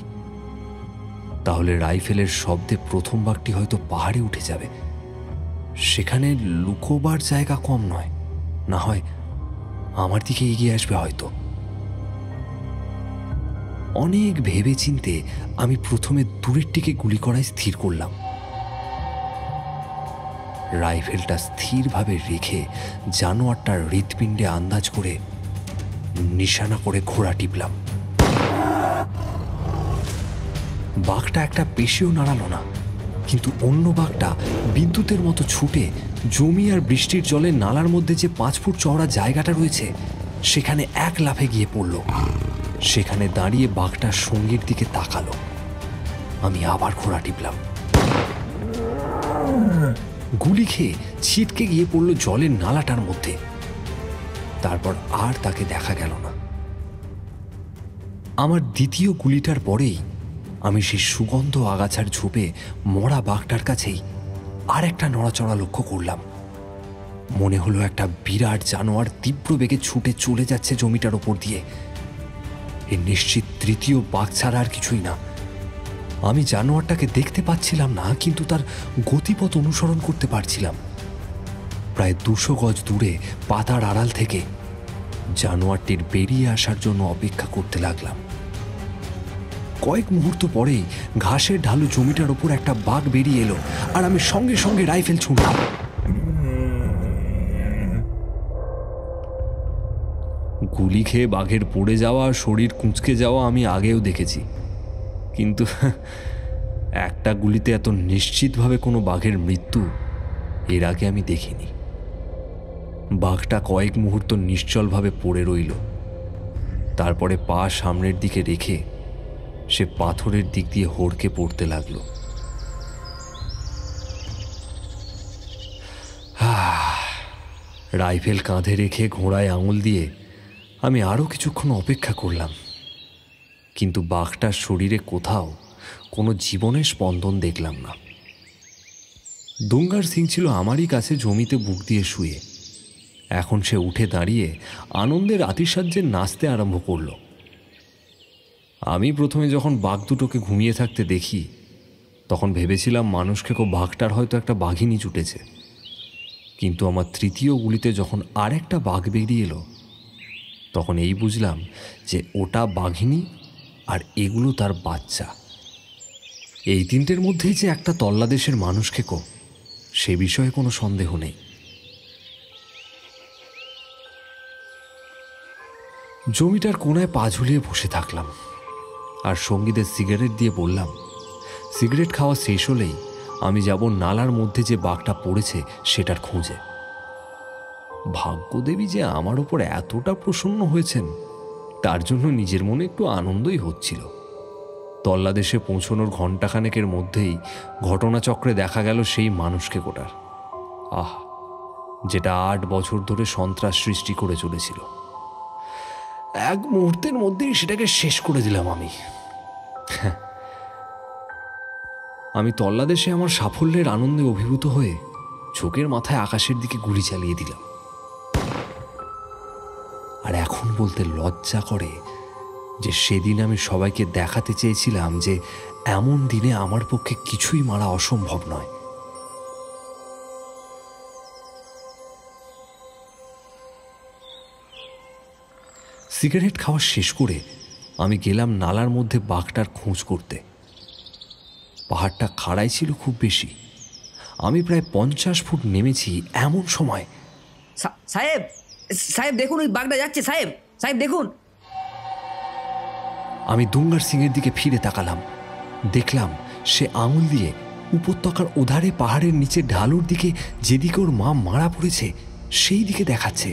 তাহলে রাইফেলের শব্দে প্রথম বাঘটি হয়তো পাহাড়ে উঠে যাবে। সেখানে লুকোবার জায়গা কম নয়, না হয় আমার দিকে এগিয়ে আসবে হয়তো। অনেক ভেবে চিন্তে আমি প্রথমে দূরেরটিকে গুলি করায় স্থির করলাম। রাইফেলটা স্থিরভাবে রেখে জানোয়ারটার হৃৎপিণ্ডে আন্দাজ করে নিশানা করে ঘোড়া টিপলাম। বাঘটা একটা পেশিও নাড়ালো না, কিন্তু অন্য বাঘটা বিদ্যুতের মতো ছুটে জমি আর বৃষ্টির জলে নালার মধ্যে যে 5 ফুট চওড়া জায়গাটা রয়েছে সেখানে এক লাফে গিয়ে পড়ল। সেখানে দাঁড়িয়ে বাঘটা সঙ্গীর দিকে তাকালো। আমি আবার ঘোড়া টিপলাম। গুলি খেয়ে ছিটকে গিয়ে পড়ল জলের নালাটার মধ্যে। তারপর আর তাকে দেখা গেল না। আমার দ্বিতীয় গুলিটার পরেই আমি সেই সুগন্ধ আগাছার ঝোপে মরা বাঘটার কাছেই আর একটা নড়াচড়া লক্ষ্য করলাম। মনে হলো একটা বিরাট জানোয়ার তীব্র বেগে ছুটে চলে যাচ্ছে জমিটার ওপর দিয়ে। এ নিশ্চিত তৃতীয় বাঘ ছাড়া আর কিছুই না। আমি জানোয়ারটাকে দেখতে পাচ্ছিলাম না, কিন্তু তার গতিপথ অনুসরণ করতে পারছিলাম। প্রায় 200 গজ দূরে পাতার আড়াল থেকে জানোয়ারটির বেরিয়ে আসার জন্য অপেক্ষা করতে লাগলাম। কয়েক মুহূর্ত পরেই ঘাসের ঢালু জমিটার ওপর একটা বাঘ বেরিয়ে এলো, আর আমি সঙ্গে সঙ্গে রাইফেল ছুঁড়লাম। গুলি খেয়ে বাঘের পড়ে যাওয়া, শরীর কুঁচকে যাওয়া আমি আগেও দেখেছি, কিন্তু একটা গুলিতে এত নিশ্চিতভাবে কোনো বাঘের মৃত্যু এর আগে আমি দেখিনি। বাঘটা কয়েক মুহূর্ত নিশ্চলভাবে পড়ে রইল। তারপরে পা সামনের দিকে রেখে সে পাথরের দিক দিয়ে হড়কে পড়তে লাগলো। রাইফেল কাঁধে রেখে ঘোড়ায় আঙুল দিয়ে আমি আরও কিছুক্ষণ অপেক্ষা করলাম, কিন্তু বাঘটার শরীরে কোথাও কোনো জীবনের স্পন্দন দেখলাম না। দুঙ্গার সিং ছিল আমারই কাছে জমিতে বুক দিয়ে শুয়ে। এখন সে উঠে দাঁড়িয়ে আনন্দের আতিশয্যে নাচতে আরম্ভ করল। আমি প্রথমে যখন বাঘ দুটোকে ঘুমিয়ে থাকতে দেখি, তখন ভেবেছিলাম মানুষকে বাঘটার হয়তো একটা বাঘিনী জুটেছে। কিন্তু আমার তৃতীয় গুলিতে যখন আর একটা বাঘ বেরিয়ে এলো, তখন এই বুঝলাম যে ওটা বাঘিনী আর এগুলো তার বাচ্চা। এই তিনটের মধ্যেই যে একটা তল্লাদেশের মানুষ খেকো, সে বিষয়ে কোনো সন্দেহ নেই। জমিটার কোনায় পা ঝুলিয়ে বসে থাকলাম, আর সঙ্গীদের সিগারেট দিয়ে বললাম, সিগারেট খাওয়া শেষ হলেই আমি যাব নালার মধ্যে যে বাঘটা পড়েছে সেটার খোঁজে। ভাগ্যদেবী যে আমার উপর এতটা প্রসন্ন হয়েছেন, তার জন্য নিজের মনে একটু আনন্দই হচ্ছিল। তল্লাদেশে পৌঁছানোর ঘণ্টাখানেকের মধ্যেই ঘটনাচক্রে দেখা গেল সেই মানুষকে কোটার, যেটা 8 বছর ধরে সন্ত্রাস সৃষ্টি করে চলেছিল। এক মুহূর্তের মধ্যেই সেটাকে শেষ করে দিলাম আমি তল্লাদেশে আমার সাফল্যের আনন্দে অভিভূত হয়ে চোখের মাথায় আকাশের দিকে গুলি চালিয়ে দিলাম। আর এখন বলতে লজ্জা করে যে সেদিন আমি সবাইকে দেখাতে চেয়েছিলাম যে এমন দিনে আমার পক্ষে কিছুই মারা অসম্ভব নয়। সিগারেট খাওয়া শেষ করে আমি গেলাম নালার মধ্যে বাঘটার খোঁজ করতে। পাহাড়টা খাড়াই ছিল খুব বেশি। আমি প্রায় 50 ফুট নেমেছি, এমন সময় সাহেব, সাহেব দেখুন, ওই বাঘটা যাচ্ছে। সাহেব, সাহেব দেখুন। আমি দুঙ্গার সিংয়ের দিকে ফিরে তাকালাম। দেখলাম সে আঙুল দিয়ে উপত্যকার ওধারে পাহাড়ের নিচে ঢালুর দিকে, যেদিকে ওর মা মারা পড়েছে সেই দিকে দেখাচ্ছে।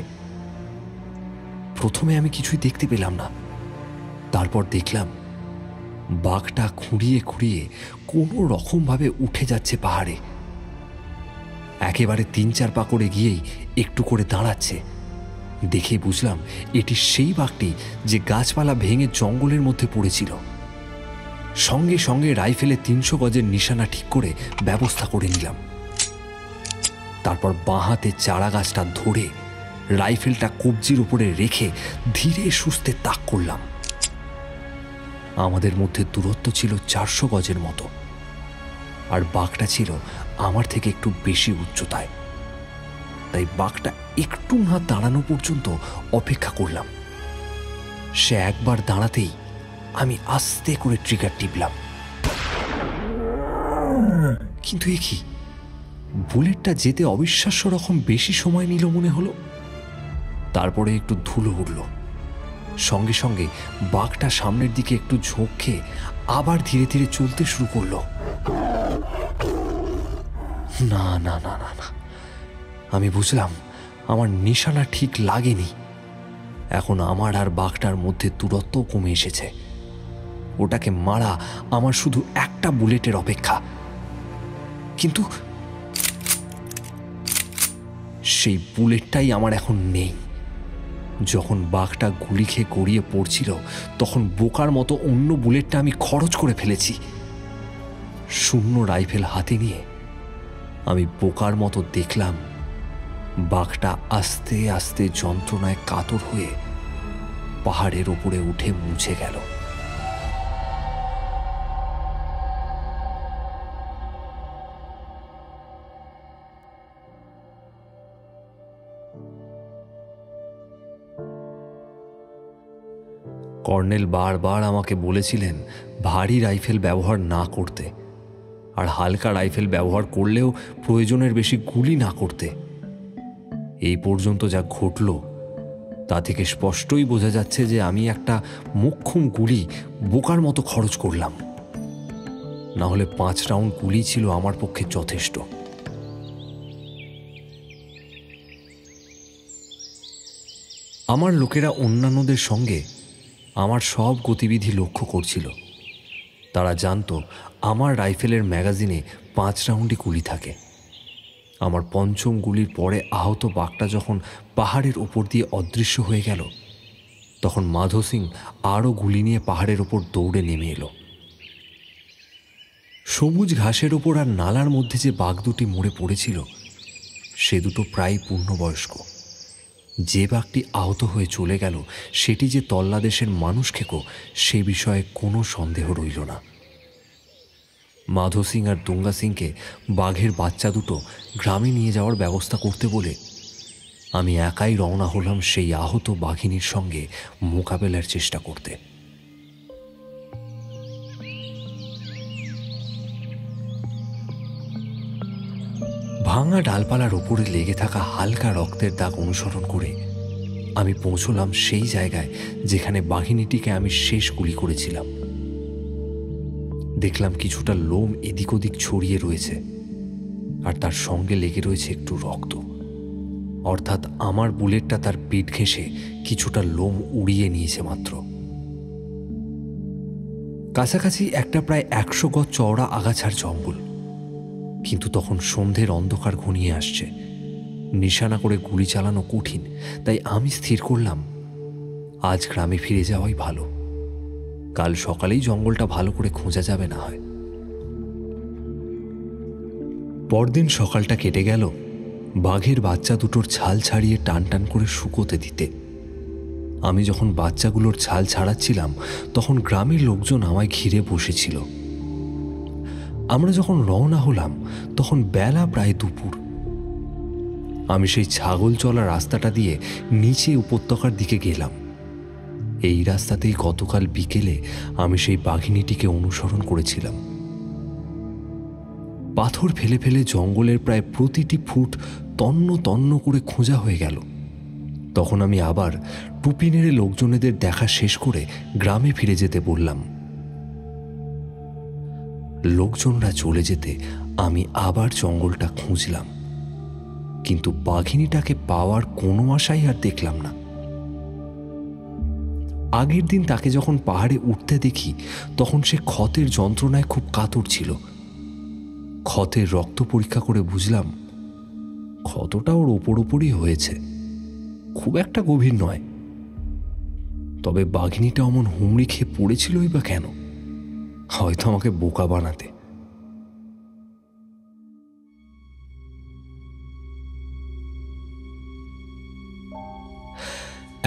প্রথমে আমি কিছুই দেখতে পেলাম না, তারপর দেখলাম বাঘটা খুঁড়িয়ে খুঁড়িয়ে কোনো রকমভাবে উঠে যাচ্ছে পাহাড়ে। একেবারে 3-4 পা করে গিয়েই একটু করে দাঁড়াচ্ছে। দেখে বুঝলাম এটি সেই বাঘটি যে গাছপালা ভেঙে জঙ্গলের মধ্যে পড়েছিল। সঙ্গে সঙ্গে রাইফেলে 300 গজের নিশানা ঠিক করে ব্যবস্থা করে নিলাম। তারপর বাঁ হাতে চারা গাছটা ধরে রাইফেলটা কবজির উপরে রেখে ধীরে সুস্থে তাক করলাম। আমাদের মধ্যে দূরত্ব ছিল 400 গজের মতো, আর বাঘটা ছিল আমার থেকে একটু বেশি উচ্চতায়। তাই বাঘটা একটু না দাঁড়ানো পর্যন্ত অপেক্ষা করলাম। সে একবার দাঁড়াতেই আমি আস্তে করে ট্রিগার টিপলাম। কিন্তু এ কি, বুলেটটা যেতে অবিশ্বাস্য রকম বেশি সময় নিল মনে হলো। তারপরে একটু ধুলো উঠল। সঙ্গে সঙ্গে বাঘটা সামনের দিকে একটু ঝোঁক খেয়ে আবার ধীরে ধীরে চলতে শুরু করলো। না না না না না, আমি বুঝলাম আমার নিশানা ঠিক লাগেনি। এখন আমার আর বাঘটার মধ্যে দূরত্ব কমে এসেছে। ওটাকে মারা আমার শুধু একটা বুলেটের অপেক্ষা। কিন্তু সেই বুলেটটাই আমার এখন নেই। যখন বাঘটা গুলি খেয়ে গড়িয়ে পড়ছিল তখন বোকার মতো অন্য বুলেটটা আমি খরচ করে ফেলেছি। শূন্য রাইফেল হাতে নিয়ে আমি বোকার মতো দেখলাম বাঘটা আস্তে আস্তে যন্ত্রণায় কাতর হয়ে পাহাড়ের ওপরে উঠে মুছে গেল। কর্নেল বারবার আমাকে বলেছিলেন ভারী রাইফেল ব্যবহার না করতে, আর হালকা রাইফেল ব্যবহার করলেও প্রয়োজনের বেশি গুলি না করতে। এই পর্যন্ত যা ঘটল তা থেকে স্পষ্টই বোঝা যাচ্ছে যে আমি একটা মোক্ষম গুলি বোকার মতো খরচ করলাম। না হলে 5 রাউন্ড গুলি ছিল আমার পক্ষে যথেষ্ট। আমার লোকেরা অন্যান্যদের সঙ্গে আমার সব গতিবিধি লক্ষ্য করছিল। তারা জানত আমার রাইফেলের ম্যাগাজিনে 5 রাউন্ডই গুলি থাকে। আমার পঞ্চম গুলির পরে আহত বাঘটা যখন পাহাড়ের ওপর দিয়ে অদৃশ্য হয়ে গেল, তখন মাধো সিং আরও গুলি নিয়ে পাহাড়ের ওপর দৌড়ে নেমে এলো। সবুজ ঘাসের ওপর আর নালার মধ্যে যে বাঘ দুটি মরে পড়েছিল সে দুটো প্রায় পূর্ণবয়স্ক। যে বাঘটি আহত হয়ে চলে গেল সেটি যে তল্লাদেশের মানুষ খেকো সে বিষয়ে কোনো সন্দেহ রইল না। মাধো সিং আর দুঙ্গা সিংকে বাঘের বাচ্চা দুটো গ্রামে নিয়ে যাওয়ার ব্যবস্থা করতে বলে আমি একাই রওনা হলাম সেই আহত বাঘিনীর সঙ্গে মোকাবেলার চেষ্টা করতে। ভাঙা ডালপালার ওপরে লেগে থাকা হালকা রক্তের দাগ অনুসরণ করে আমি পৌঁছলাম সেই জায়গায় যেখানে বাঘিনীটিকে আমি শেষ গুলি করেছিলাম। দেখলাম কিছুটা লোম এদিক ওদিক ছড়িয়ে রয়েছে, আর তার সঙ্গে লেগে রয়েছে একটু রক্ত। অর্থাৎ আমার বুলেটটা তার পিঠ ঘেঁষে কিছুটা লোম উড়িয়ে নিয়েছে মাত্র। কাছাকাছি একটা প্রায় 100 গজ চওড়া আগাছার জঙ্গল। কিন্তু তখন সন্ধ্যের অন্ধকার ঘনিয়ে আসছে, নিশানা করে গুলি চালানো কঠিন। তাই আমি স্থির করলাম আজ গ্রামে ফিরে যাওয়াই ভালো। কাল সকালেই জঙ্গলটা ভালো করে খোঁজা যাবে না হয়। পরদিন সকালটা কেটে গেল বাঘের বাচ্চা দুটোর ছাল ছাড়িয়ে টান টান করে শুকোতে দিতে। আমি যখন বাচ্চাগুলোর ছাল ছাড়াচ্ছিলাম তখন গ্রামের লোকজন আমায় ঘিরে বসেছিল। আমরা যখন রওনা হলাম তখন বেলা প্রায় দুপুর। আমি সেই ছাগল চলা রাস্তাটা দিয়ে নিচে উপত্যকার দিকে গেলাম। এই রাস্তাতেই গতকাল বিকেলে আমি সেই বাঘিনীটিকে অনুসরণ করেছিলাম। পাথর ফেলে ফেলে জঙ্গলের প্রায় প্রতিটি ফুট তন্ন তন্ন করে খোঁজা হয়ে গেল, তখন আমি আবার টুপি নেড়ে লোকজনেদের দেখা শেষ করে গ্রামে ফিরে যেতে বললাম। লোকজনরা চলে যেতে আমি আবার জঙ্গলটা খুঁজলাম, কিন্তু বাঘিনীটাকে পাওয়ার কোনো আশাই আর দেখলাম না। আগের দিন তাকে যখন পাহাড়ে উঠতে দেখি তখন সে ক্ষতের যন্ত্রণায় খুব কাতর ছিল। ক্ষতের রক্ত পরীক্ষা করে বুঝলাম ক্ষতটা ওর ওপরই হয়েছে, খুব একটা গভীর নয়। তবে বাঘিনীটা অমন হুমড়ি খেয়ে পড়েছিলই বা কেন? হয়তো আমাকে বোকা বানাতে।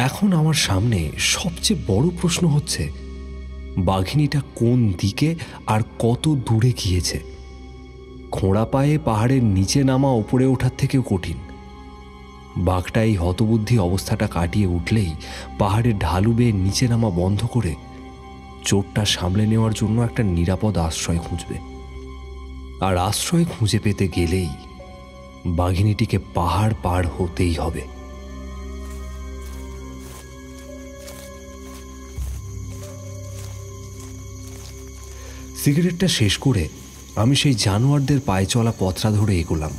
এখন আমার সামনে সবচেয়ে বড় প্রশ্ন হচ্ছে, বাঘিনীটা কোন দিকে আর কত দূরে গিয়েছে? খোঁড়া পায়ে পাহাড়ের নিচে নামা ওপরে ওঠার থেকেও কঠিন। বাঘটা এই হতবুদ্ধি অবস্থাটা কাটিয়ে উঠলেই পাহাড়ের ঢালু বেয়ে নিচে নামা বন্ধ করে চোটটা সামলে নেওয়ার জন্য একটা নিরাপদ আশ্রয় খুঁজবে। আর আশ্রয় খুঁজে পেতে গেলেই বাঘিনীটিকে পাহাড় পার হতেই হবে। সিগারেটটা শেষ করে আমি সেই জানোয়ারদের পায়ে চলা পথটা ধরে এগোলাম।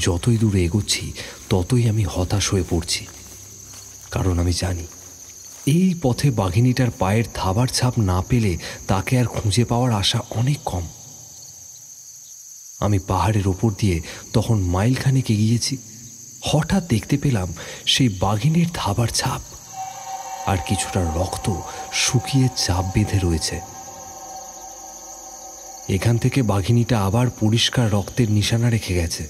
যতই দূরে এগোচ্ছি ততই আমি হতাশ হয়ে পড়ছি, কারণ আমি জানি এই পথে বাঘিনীটার পায়ের থাবার ছাপ না পেলে তাকে আর খুঁজে পাওয়ার আশা অনেক কম। আমি পাহাড়ের ওপর দিয়ে তখন মাইলখানেক এগিয়েছি, হঠাৎ দেখতে পেলাম সেই বাঘিনীর থাবার ছাপ, আর কিছুটা রক্ত শুকিয়ে চাপ বেঁধে রয়েছে। এখান থেকে বাঘিনীটা আবার পরিষ্কার রক্তের নিশানা রেখে গেছে।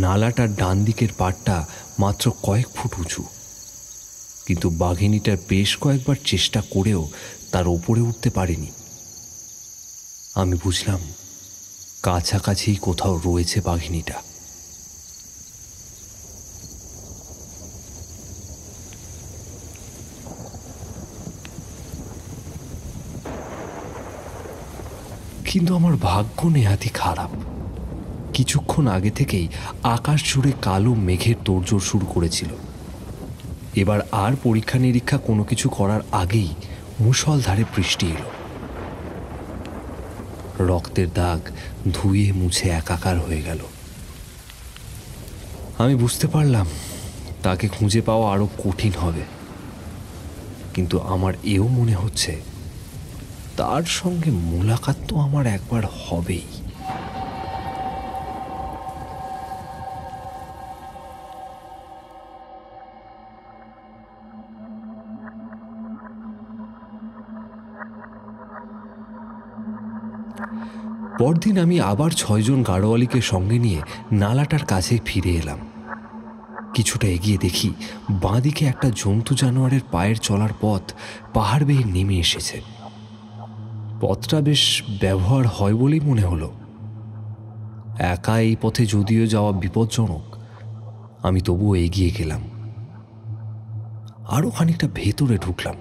নালাটার ডান দিকের পাড়টা মাত্র কয়েক ফুট উঁচু, কিন্তু বাঘিনীটার বেশ কয়েকবার চেষ্টা করেও তার ওপরে উঠতে পারেনি। আমি বুঝলাম কাছাকাছি কোথাও রয়েছে বাঘিনীটা। কিন্তু আমার ভাগ্য নেহাতি খারাপ। কিছুক্ষণ আগে থেকেই আকাশ জুড়ে কালো মেঘের তোড়জোড় শুরু করেছিল। এবার আর পরীক্ষা নিরীক্ষা কোনো কিছু করার আগেই মুষলধারে বৃষ্টি এলো। রক্তের দাগ ধুয়ে মুছে একাকার হয়ে গেল। আমি বুঝতে পারলাম তাকে খুঁজে পাওয়া আরো কঠিন হবে, কিন্তু আমার এও মনে হচ্ছে তার সঙ্গে মোলাকাত তো আমার একবার হবেই। পরদিন আমি আবার 6 জন গাড়োয়ালিকে সঙ্গে নিয়ে নালাটার কাছে ফিরে এলাম। কিছুটা এগিয়ে দেখি বাঁদিকে একটা জন্তু জানোয়ারের পায়ের চলার পথ পাহাড় বেয়ে নেমে এসেছে। পথটা বেশ ব্যবহার হয় বলেই মনে হলো। একা এই পথে যদিও যাওয়া বিপজ্জনক, আমি তবুও এগিয়ে গেলাম। আরো খানিকটা ভেতরে ঢুকলাম।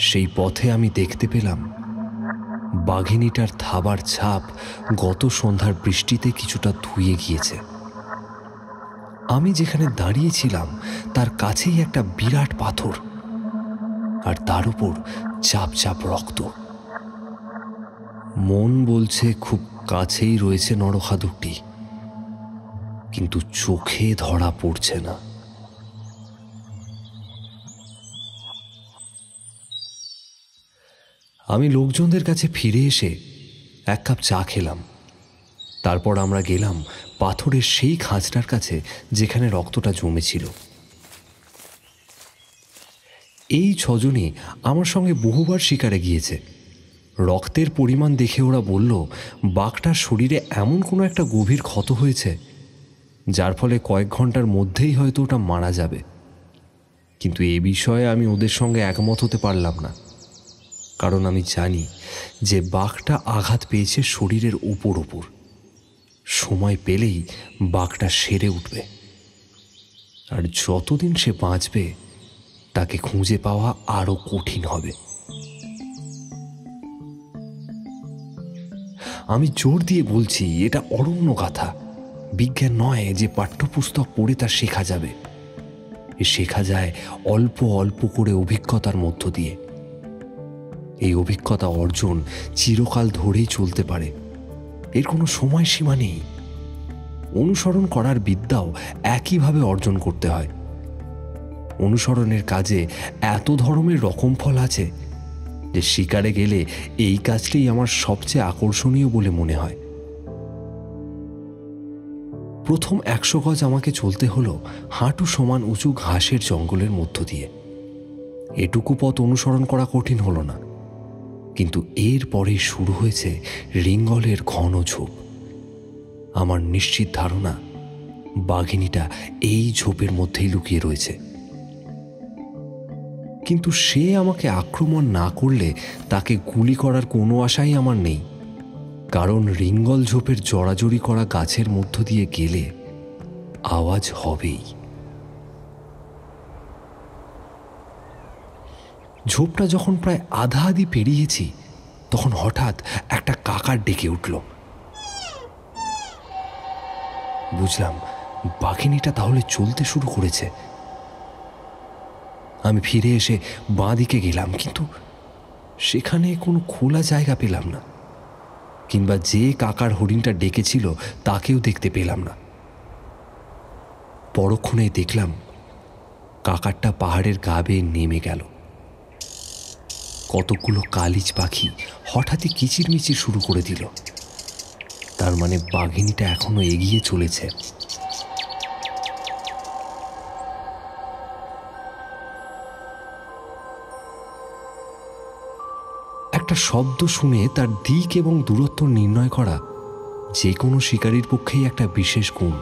সেই পথে আমি দেখতে পেলাম বাঘিনীটার থাবার ছাপ গত সন্ধ্যার বৃষ্টিতে কিছুটা ধুয়ে গিয়েছে। আমি যেখানে দাঁড়িয়েছিলাম তার কাছেই একটা বিরাট পাথর, আর তার উপর চাপ চাপ রক্ত। মন বলছে খুব কাছেই রয়েছে নরখাদকটি, কিন্তু চোখে ধরা পড়ছে না। আমি লোকজনদের কাছে ফিরে এসে এক কাপ চা খেলাম। তারপর আমরা গেলাম পাথরের সেই খাঁজটার কাছে যেখানে রক্তটা জমেছিল। এই 6 জনই আমার সঙ্গে বহুবার শিকারে গিয়েছে। রক্তের পরিমাণ দেখে ওরা বলল বাঘটার শরীরে এমন কোনো একটা গভীর ক্ষত হয়েছে যার ফলে কয়েক ঘন্টার মধ্যেই হয়তো ওটা মারা যাবে। কিন্তু এ বিষয়ে আমি ওদের সঙ্গে একমত হতে পারলাম না, কারণ আমি জানি যে বাঘটা আঘাত পেয়েছে শরীরের উপর। সময় পেলেই বাঘটা সেরে উঠবে, আর যতদিন সে বাঁচবে তাকে খুঁজে পাওয়া আরো কঠিন হবে। আমি জোর দিয়ে বলছি এটা অরণ্য গাথা, বিজ্ঞান নয় যে পাঠ্যপুস্তক পড়ে তা শেখা যাবে। শেখা যায় অল্প অল্প করে অভিজ্ঞতার মধ্য দিয়ে। এই অভিজ্ঞতা অর্জন চিরকাল ধরেই চলতে পারে, এর কোনো সময়সীমা নেই। অনুসরণ করার বিদ্যাও একইভাবে অর্জন করতে হয়। অনুসরণের কাজে এত ধরনের রকমফল আছে যে শিকারে গেলে এই কাজটাই আমার সবচেয়ে আকর্ষণীয় বলে মনে হয়। প্রথম 100 গজ আমাকে চলতে হলো হাঁটু সমান উঁচু ঘাসের জঙ্গলের মধ্য দিয়ে। এটুকু পথ অনুসরণ করা কঠিন হলো না, কিন্তু এরপরেই শুরু হয়েছে রিঙ্গলের ঘন ঝোপ। আমার নিশ্চিত ধারণা বাঘিনীটা এই ঝোপের মধ্যেই লুকিয়ে রয়েছে। কিন্তু সে আমাকে আক্রমণ না করলে তাকে গুলি করার কোনো আশাই আমার নেই, কারণ রিঙ্গল ঝোপের জড়াজড়ি করা গাছের মধ্য দিয়ে গেলে আওয়াজ হবেই। ঝোপটা যখন প্রায় আধা আধি পেরিয়েছি, তখন হঠাৎ একটা কাকার ডেকে উঠল। বুঝলাম বাঘিনীটা তাহলে চলতে শুরু করেছে। আমি ফিরে এসে বাঁ দিকে গেলাম, কিন্তু সেখানে কোনো খোলা জায়গা পেলাম না, কিংবা যে কাকার হরিণটা ডেকেছিল তাকেও দেখতে পেলাম না। পরক্ষণেই দেখলাম কাকারটা পাহাড়ের গা বেয়ে নেমে গেল। কতগুলো কালিজ পাখি হঠাৎই কিচিরমিচির শুরু করে দিল। তার মানে বাঘিনীটা এখনো এগিয়ে চলেছে। একটা শব্দ শুনে তার দিক এবং দূরত্ব নির্ণয় করা যে কোনো শিকারীর পক্ষেই একটা বিশেষ গুণ।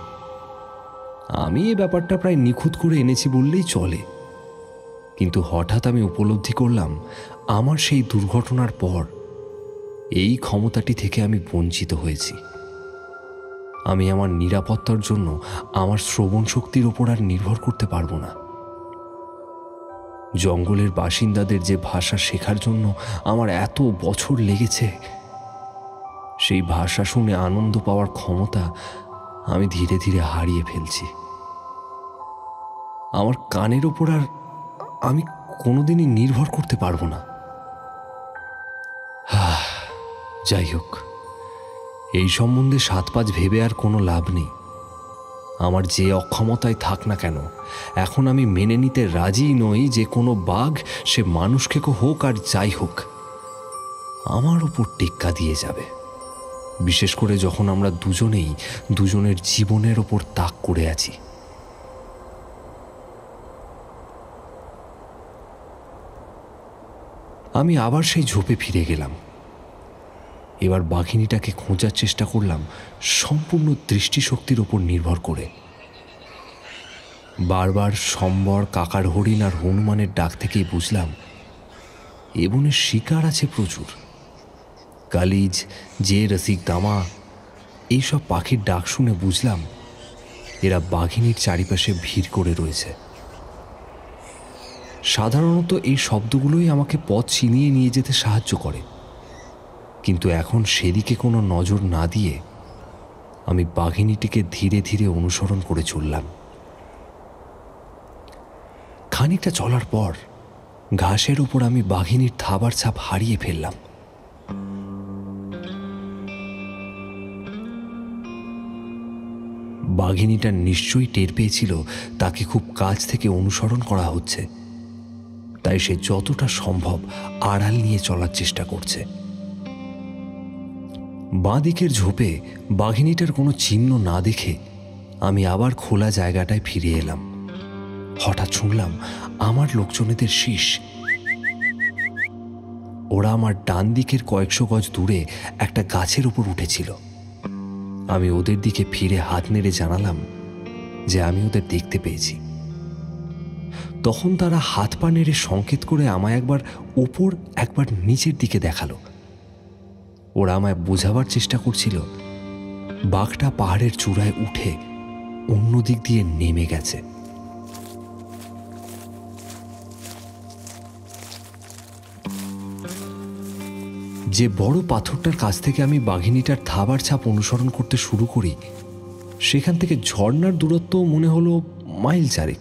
আমি এ ব্যাপারটা প্রায় নিখুঁত করে এনেছি বললেই চলে। কিন্তু হঠাৎ আমি উপলব্ধি করলাম আমার সেই দুর্ঘটনার পর এই ক্ষমতাটি থেকে আমি বঞ্চিত হয়েছি। আমি আমার নিরাপত্তার জন্য আমার শ্রবণ শক্তির ওপর আর নির্ভর করতে পারবো না। জঙ্গলের বাসিন্দাদের যে ভাষা শেখার জন্য আমার এত বছর লেগেছে, সেই ভাষা শুনে আনন্দ পাওয়ার ক্ষমতা আমি ধীরে ধীরে হারিয়ে ফেলছি। আমার কানের ওপর আর আমি কোনোদিনই নির্ভর করতে পারবো না। যাই হোক, এই সম্বন্ধে 7-5 ভেবে আর কোনো লাভ নেই। আমার যে অক্ষমতায় থাক না কেন, এখন আমি মেনে নিতে রাজি নই যে কোনো বাঘ, সে মানুষকে হোক আর যাই হোক, আমার ওপর টেক্কা দিয়ে যাবে। বিশেষ করে যখন আমরা দুজনেই দুজনের জীবনের ওপর তাক করে আছি। আমি আবার সেই ঝোপে ফিরে গেলাম। এবার বাঘিনীটাকে খোঁজার চেষ্টা করলাম সম্পূর্ণ দৃষ্টিশক্তির ওপর নির্ভর করে। বারবার সম্বর, কাকার হরিণ আর হনুমানের ডাক থেকেই বুঝলাম এ বনে শিকার আছে প্রচুর। কালিজ, যে রসিক দামা, এইসব পাখির ডাক শুনে বুঝলাম এরা বাঘিনীর চারিপাশে ভিড় করে রয়েছে। সাধারণত এই শব্দগুলোই আমাকে পথ চিনিয়ে নিয়ে যেতে সাহায্য করে, কিন্তু এখন সেদিকে কোনো নজর না দিয়ে আমি বাঘিনীটিকে ধীরে ধীরে অনুসরণ করে চললাম। খানিকটা চলার পর ঘাসের উপর আমি বাঘিনীর থাবার ছাপ হারিয়ে ফেললাম। বাঘিনীটা নিশ্চয়ই টের পেয়েছিল তাকে খুব কাছ থেকে অনুসরণ করা হচ্ছে, তাই সে যতটা সম্ভব আড়াল নিয়ে চলার চেষ্টা করছে। বাঁ দিকের ঝোপে বাঘিনীটার কোনো চিহ্ন না দেখে আমি আবার খোলা জায়গাটায় ফিরে এলাম। হঠাৎ শুনলাম আমার লোকজনেদের শীষ। ওরা আমার ডান দিকের কয়েকশো গজ দূরে একটা গাছের উপর উঠেছিল। আমি ওদের দিকে ফিরে হাত নেড়ে জানালাম যে আমি ওদের দেখতে পেয়েছি। তখন তারা হাত পা নেড়ে সংকেত করে আমায় একবার ওপর একবার নিচের দিকে দেখালো। ওরা আমায় বোঝাবার চেষ্টা করছিল বাঘটা পাহাড়ের চূড়ায় উঠে অন্য দিক দিয়ে নেমে গেছে। যে বড় পাথরটার কাছ থেকে আমি বাঘিনীটার থাবার ছাপ অনুসরণ করতে শুরু করি, সেখান থেকে ঝর্ণার দূরত্ব মনে হলো মাইল 4,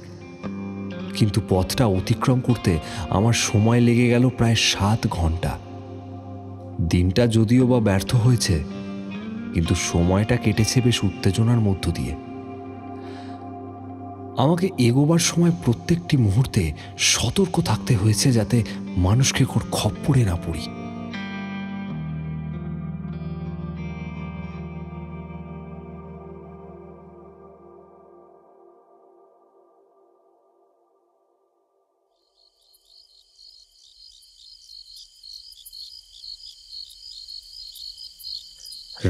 কিন্তু পথটা অতিক্রম করতে আমার সময় লেগে গেল প্রায় 7 ঘন্টা। দিনটা যদিও বা ব্যর্থ হয়েছে, কিন্তু সময়টা কেটেছে বেশ উত্তেজনার মধ্য দিয়ে। আমাকে এগোবার সময় প্রত্যেকটি মুহূর্তে সতর্ক থাকতে হয়েছে যাতে মানুষকে খপ্পরে না পড়ি।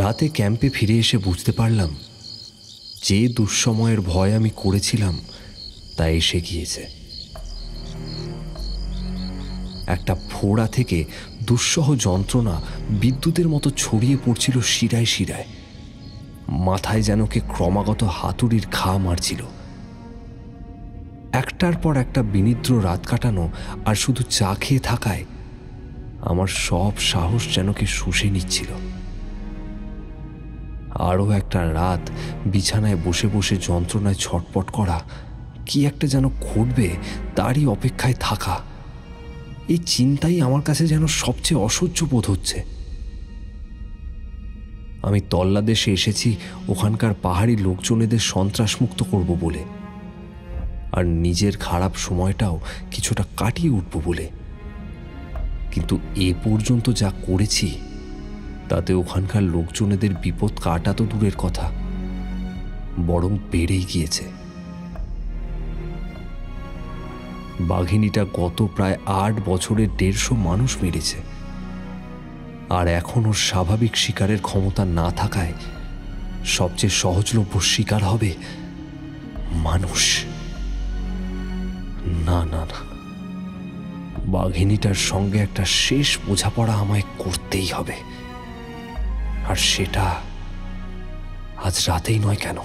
রাতে ক্যাম্পে ফিরে এসে বুঝতে পারলাম যে দুঃসময়ের ভয় আমি করেছিলাম তা এসে গিয়েছে। একটা ফোড়া থেকে দুঃসহ যন্ত্রণা বিদ্যুতের মতো ছড়িয়ে পড়ছিল শিরায় শিরায়। মাথায় যেন কে ক্রমাগত হাতুড়ির ঘা মারছিল। একটার পর একটা বিনিদ্র রাত কাটানো আর শুধু চা খেয়ে থাকায় আমার সব সাহস যেন কে শুষে নিচ্ছিল। আরও একটা রাত বিছানায় বসে বসে যন্ত্রণায় ছটপট করা, কি একটা যেন ঘটবে তারই অপেক্ষায় থাকা, এই চিন্তাই আমার কাছে যেন সবচেয়ে অসহ্য বোধ হচ্ছে। আমি তল্লাদেশে এসেছি ওখানকার পাহাড়ি লোকজনেদের সন্ত্রাসমুক্ত করব বলে, আর নিজের খারাপ সময়টাও কিছুটা কাটিয়ে উঠব বলে। কিন্তু এ পর্যন্ত যা করেছি তাতে ওখানকার লোকজনেদের বিপদ কাটা তো দূরের কথা, বরং বেড়েই গিয়েছে। বাঘিনীটা গত প্রায় 8 বছরে 150 মানুষ মেরেছে, আর এখন ওর স্বাভাবিক শিকারের ক্ষমতা না থাকায় সবচেয়ে সহজলভ্য শিকার হবে মানুষ। না না না, বাঘিনীটার সঙ্গে একটা শেষ বোঝাপড়া আমায় করতেই হবে, আর সেটা আজ রাতেই নয় কেন।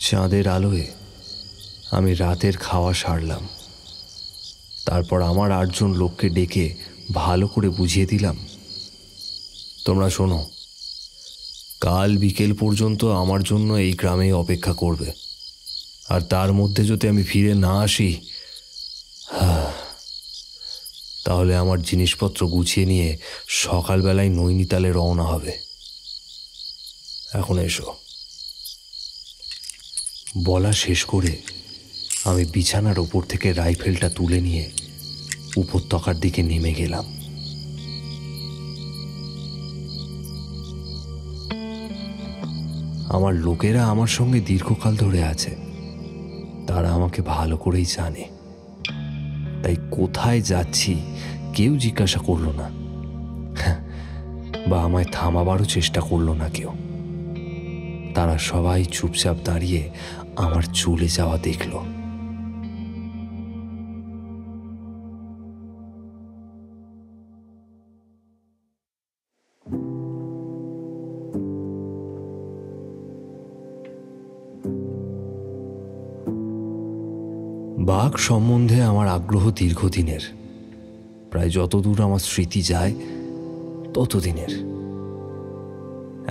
চাঁদের আলোয় আমি রাতের খাওয়া সারলাম। তারপর আমার 8 জন লোককে ডেকে ভালো করে বুঝিয়ে দিলাম, তোমরা শোনো, কাল বিকেল পর্যন্ত আমার জন্য এই গ্রামে অপেক্ষা করবে, আর তার মধ্যে যদি আমি ফিরে না আসি তাহলে আমার জিনিসপত্র গুছিয়ে নিয়ে সকালবেলায় নৈনিতালে রওনা হবে। এখন এসো। বলা শেষ করে আমি বিছানার ওপর থেকে রাইফেলটা তুলে নিয়ে উপত্যকার দিকে নেমে গেলাম। আমার লোকেরা আমার সঙ্গে দীর্ঘকাল ধরে আছে, তারা আমাকে ভালো করেই জানে, তাই কোথায় যাচ্ছি কেউ জিজ্ঞাসা করল না, বা আমায় থামাবারও চেষ্টা করল না কেউ। তারা সবাই চুপচাপ দাঁড়িয়ে আমার চলে যাওয়া দেখল। বাঘ সম্বন্ধে আমার আগ্রহ দীর্ঘদিনের, প্রায় যতদূর আমার স্মৃতি যায় ততদিনের।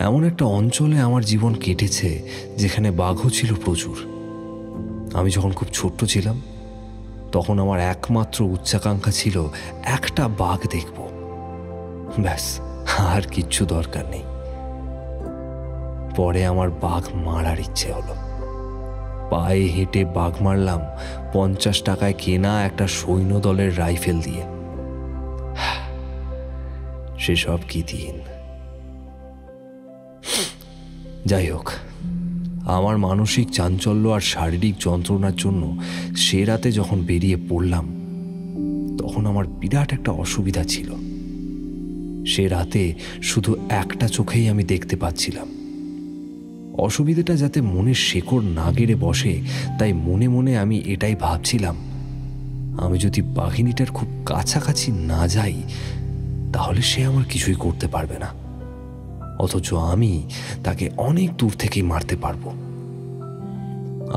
এমন একটা অঞ্চলে আমার জীবন কেটেছে যেখানে বাঘও ছিল প্রচুর। আমি যখন খুব ছোট্ট ছিলাম তখন আমার একমাত্র উচ্চাকাঙ্ক্ষা ছিল একটা বাঘ দেখব, ব্যাস, আর কিচ্ছু দরকার নেই। পরে আমার বাঘ মারার ইচ্ছে হলো। পায়ে হেঁটে বাঘ মারলাম 50 টাকায় কেনা একটা সৈন্যদলের রাইফেল দিয়ে। সেসব কি দিন! যাই হোক, আমার মানসিক চাঞ্চল্য আর শারীরিক যন্ত্রণার জন্য সে রাতে যখন বেরিয়ে পড়লাম তখন আমার বিরাট একটা অসুবিধা ছিল। সে রাতে শুধু একটা চোখেই আমি দেখতে পাচ্ছিলাম। অসুবিধাটা যাতে মনের শেকড় না গেড়ে বসে, তাই মনে মনে আমি এটাই ভাবছিলাম, আমি যদি বাঘিনীটার খুব কাছাকাছি না যাই তাহলে সে আমার কিছুই করতে পারবে না, অথচ আমি তাকে অনেক দূর থেকেই মারতে পারবো।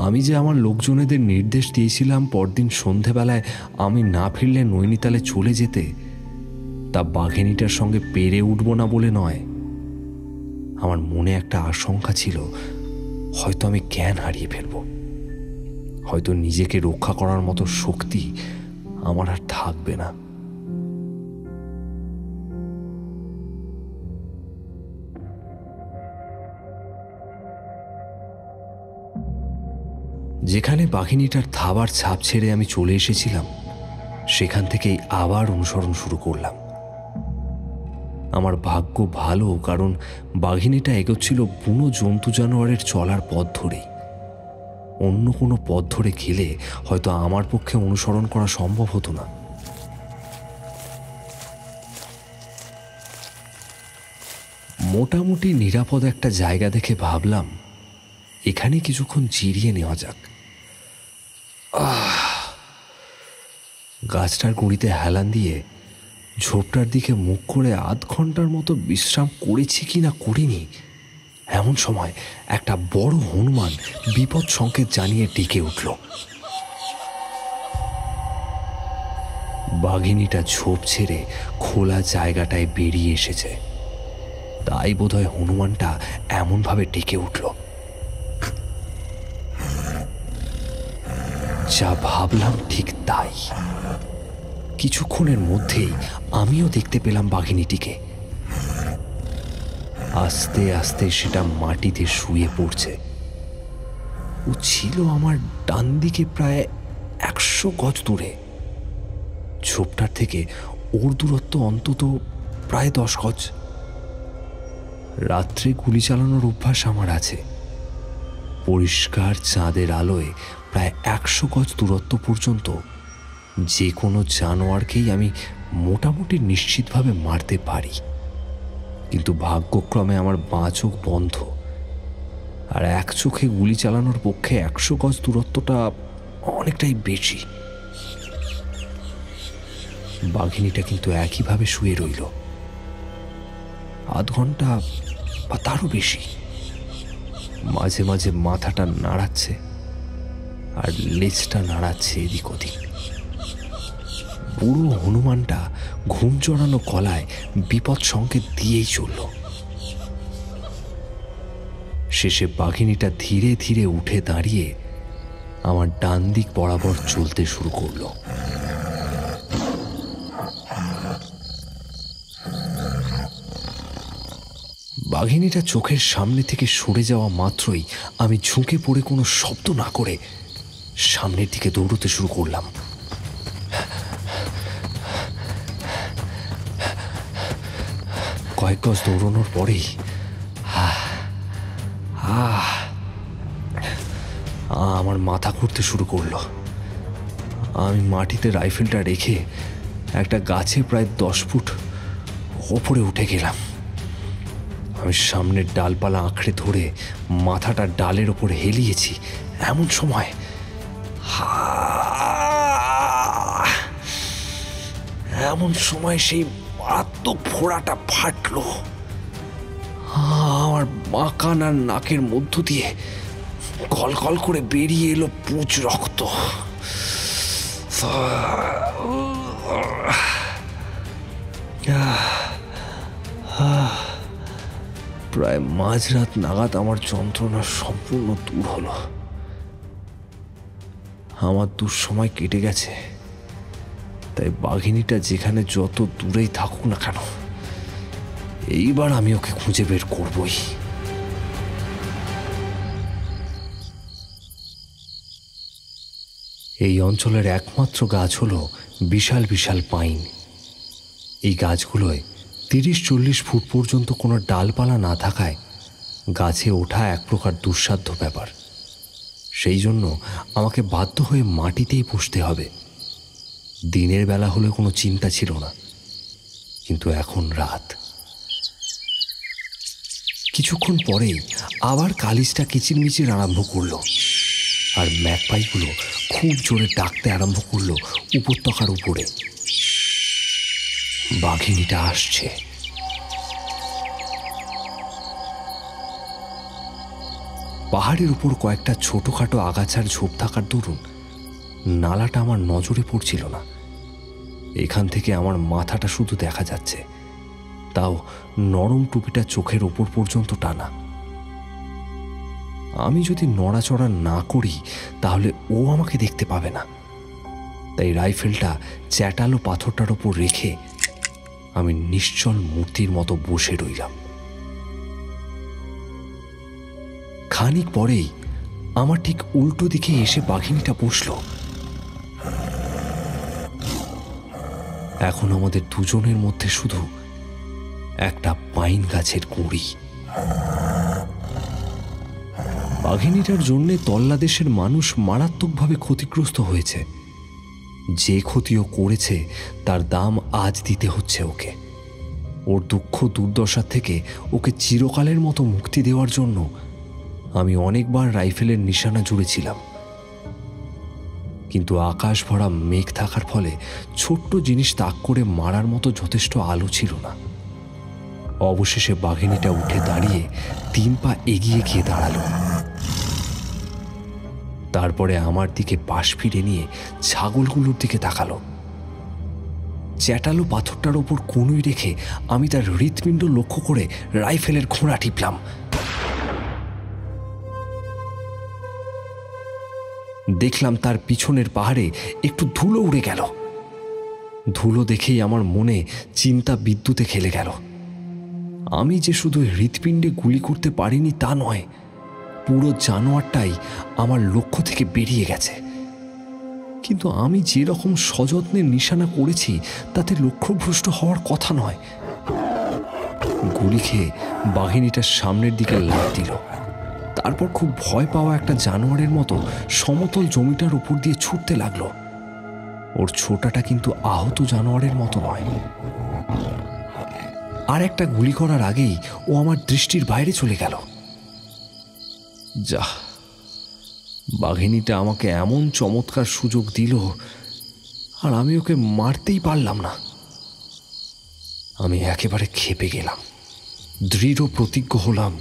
আমি যে আমার লোকজনেদের নির্দেশ দিয়েছিলাম পরদিন সন্ধেবেলায় আমি না ফিরলে নৈনিতালে চলে যেতে, তা বাঘিনীটার সঙ্গে পেরে উঠব না বলে নয়, আমার মনে একটা আশঙ্কা ছিল, হয়তো আমি জ্ঞান হারিয়ে ফেলব, হয়তো নিজেকে রক্ষা করার মতো শক্তি আমার আর থাকবে না। যেখানে বাঘিনীটার থাবার ছাপ ছেড়ে আমি চলে এসেছিলাম, সেখান থেকেই আবার অনুসরণ শুরু করলাম। আমার ভাগ্য ভালো, কারণ বাঘিনীটা এগোচ্ছিল বুনো জন্তু জানোয়ারের চলার পথ ধরেই। অন্য কোনো পথ ধরে গেলে হয়তো আমার পক্ষে অনুসরণ করা সম্ভব হতো না। মোটামুটি নিরাপদ একটা জায়গা দেখে ভাবলাম এখানে কিছুক্ষণ জিরিয়ে নেওয়া যাক। গাছটার গুঁড়িতে হেলান দিয়ে ঝোপটার দিকে মুখ করে আধ ঘন্টার মতো বিশ্রাম করেছি কি না করিনি, এমন সময় একটা বড় হনুমান বিপদ সংকেত জানিয়ে ডেকে উঠল। বাঘিনীটা ঝোপ ছেড়ে খোলা জায়গাটায় বেরিয়ে এসেছে, তাই বোধহয় হনুমানটা এমনভাবে ডেকে উঠল। যা ভাবলাম ঠিক তাই। কিছুক্ষণের মধ্যেই আমিও দেখতে পেলাম বাঘিনীটিকে। আস্তে আস্তে সেটা মাটিতে শুয়ে পড়ছে। ও ছিল আমার ডান দিকে প্রায় 100 গজ দূরে। ঝোপটার থেকে ওর দূরত্ব অন্তত প্রায় 10 গজ। রাত্রে গুলি চালানোর অভ্যাস আমার আছে। পরিষ্কার চাঁদের আলোয় প্রায় 100 গজ দূরত্ব পর্যন্ত যে কোনো জানোয়ারকেই আমি মোটামুটি নিশ্চিতভাবে মারতে পারি, কিন্তু ভাগ্যক্রমে আমার বাঁ চোখ বন্ধ, আর এক চোখে গুলি চালানোর পক্ষে 100 গজ দূরত্বটা অনেকটাই বেশি। বাঘিনীটা কিন্তু একইভাবে শুয়ে রইল আধ ঘন্টা বা তারও বেশি। মাঝে মাঝে মাথাটা নাড়াচ্ছে আর লেজটা নাড়াচ্ছে এদিক ওদিক। বুড়ো হনুমানটা ঘুম জড়ানো গলায় বিপদ সংকেত দিয়েই চলল। শেষে বাঘিনীটা ধীরে ধীরে উঠে দাঁড়িয়ে আমার ডান দিক বরাবর চলতে শুরু করলো। বাঘিনীটা চোখের সামনে থেকে সরে যাওয়া মাত্রই আমি ঝুঁকে পড়ে কোনো শব্দ না করে সামনের দিকে দৌড়তে শুরু করলাম। কয়েক গজ দৌড়ানোর পরেই আমার মাথা ঘুরতে শুরু করলো। আমি মাটিতে রাইফেলটা রেখে একটা গাছে প্রায় 10 ফুট ওপরে উঠে গেলাম। আমি সামনের ডালপালা আঁকড়ে ধরে মাথাটা ডালের ওপর হেলিয়েছি। এমন সময় সেই মারাত্মক ফোড়াটা ফাটলো। আমার বাঁ কান আর নাকের মধ্য দিয়ে কলকল করে বেরিয়ে এলো পুঁজ রক্ত। প্রায় মাঝরাত নাগাদ আমার যন্ত্রণা সম্পূর্ণ দূর হলো। আমার দুঃসময় কেটে গেছে, তাই বাঘিনীটা যেখানে যত দূরেই থাকুক না কেন, এইবার আমি ওকে খুঁজে বের করবই। এই অঞ্চলের একমাত্র গাছ হলো বিশাল বিশাল পাইন। এই গাছগুলোয় 30-40 ফুট পর্যন্ত কোনো ডালপালা না থাকায় গাছে ওঠা এক প্রকার দুঃসাধ্য ব্যাপার। সেই জন্য আমাকে বাধ্য হয়ে মাটিতেই বসতে হবে। দিনের বেলা হলে কোনো চিন্তা ছিল না, কিন্তু এখন রাত। কিছুক্ষণ পরেই আবার কালিজটা কিচিরমিচির আরম্ভ করলো, আর ম্যাকপাইগুলো খুব জোরে ডাকতে আরম্ভ করলো উপত্যকার উপরে। বাঘিনীটা আসছে। পাহাড়ের উপর কয়েকটা ছোটখাটো আগাছার ঝোপ থাকার দরুন নালাটা আমার নজরে পড়ছিল না। এখান থেকে আমার মাথাটা শুধু দেখা যাচ্ছে, তাও নরম টুপিটা চোখের ওপর পর্যন্ত টানা। আমি যদি নড়াচড়া না করি তাহলে ও আমাকে দেখতে পাবে না, তাই রাইফেলটা চ্যাটালো পাথরটার ওপর রেখে আমি নিশ্চল মূর্তির মতো বসে রইলাম। খানিক পরেই আমার ঠিক উল্টো দিকে এসে বাঘিনীটা বসল। এখন আমাদের দুজনের মধ্যে শুধু একটা পাইন গাছের গুঁড়ি। বাঘিনীটার জন্যে তল্লাদেশের মানুষ মারাত্মকভাবে ক্ষতিগ্রস্ত হয়েছে। যে ক্ষতিও করেছে তার দাম আজ দিতে হচ্ছে ওকে। ওর দুঃখ দুর্দশা থেকে ওকে চিরকালের মতো মুক্তি দেওয়ার জন্য আমি অনেকবার রাইফেলের নিশানা জুড়েছিলাম, কিন্তু আকাশ ভরা মেঘ থাকার ফলে ছোট্ট জিনিস তাক করে মারার মতো যথেষ্ট আলো ছিল না। অবশেষে বাঘিনীটা উঠে দাঁড়িয়ে 3 পা এগিয়ে গিয়ে দাঁড়ালো। তারপরে আমার দিকে পাশ ফিরে নিয়ে ছাগলগুলোর দিকে তাকালো। চ্যাটালো পাথরটার ওপর কনুই রেখে আমি তার হৃৎপিণ্ড লক্ষ্য করে রাইফেলের ঘোড়া টিপলাম। দেখলাম তার পিছনের পাহাড়ে একটু ধুলো উড়ে গেল। ধুলো দেখেই আমার মনে চিন্তা বিদ্যুতে খেলে গেল। আমি যে শুধু হৃৎপিণ্ডে গুলি করতে পারিনি তা নয়, পুরো জানোয়ারটাই আমার লক্ষ্য থেকে বেরিয়ে গেছে। কিন্তু আমি যে রকম সযত্নে নিশানা করেছি তাতে লক্ষ্যভ্রষ্ট হওয়ার কথা নয়। গুলি খেয়ে বাঘিনীটার সামনের দিকে লাফ দিল। তারপর খুব ভয় পাওয়া একটা জানোয়ারের মতো সমতল জমিটার উপর দিয়ে ছুটতে লাগলো। ওর ছোটাটা কিন্তু আহত জানোয়ারের মতো নয়। আর একটা গুলি করার আগেই ও আমার দৃষ্টির বাইরে চলে গেল। যা, বাঘিনীটা আমাকে এমন চমৎকার সুযোগ দিল, আর আমি ওকে মারতেই পারলাম না। আমি একেবারে ক্ষেপে গেলাম। দৃঢ় প্রতিজ্ঞ হলাম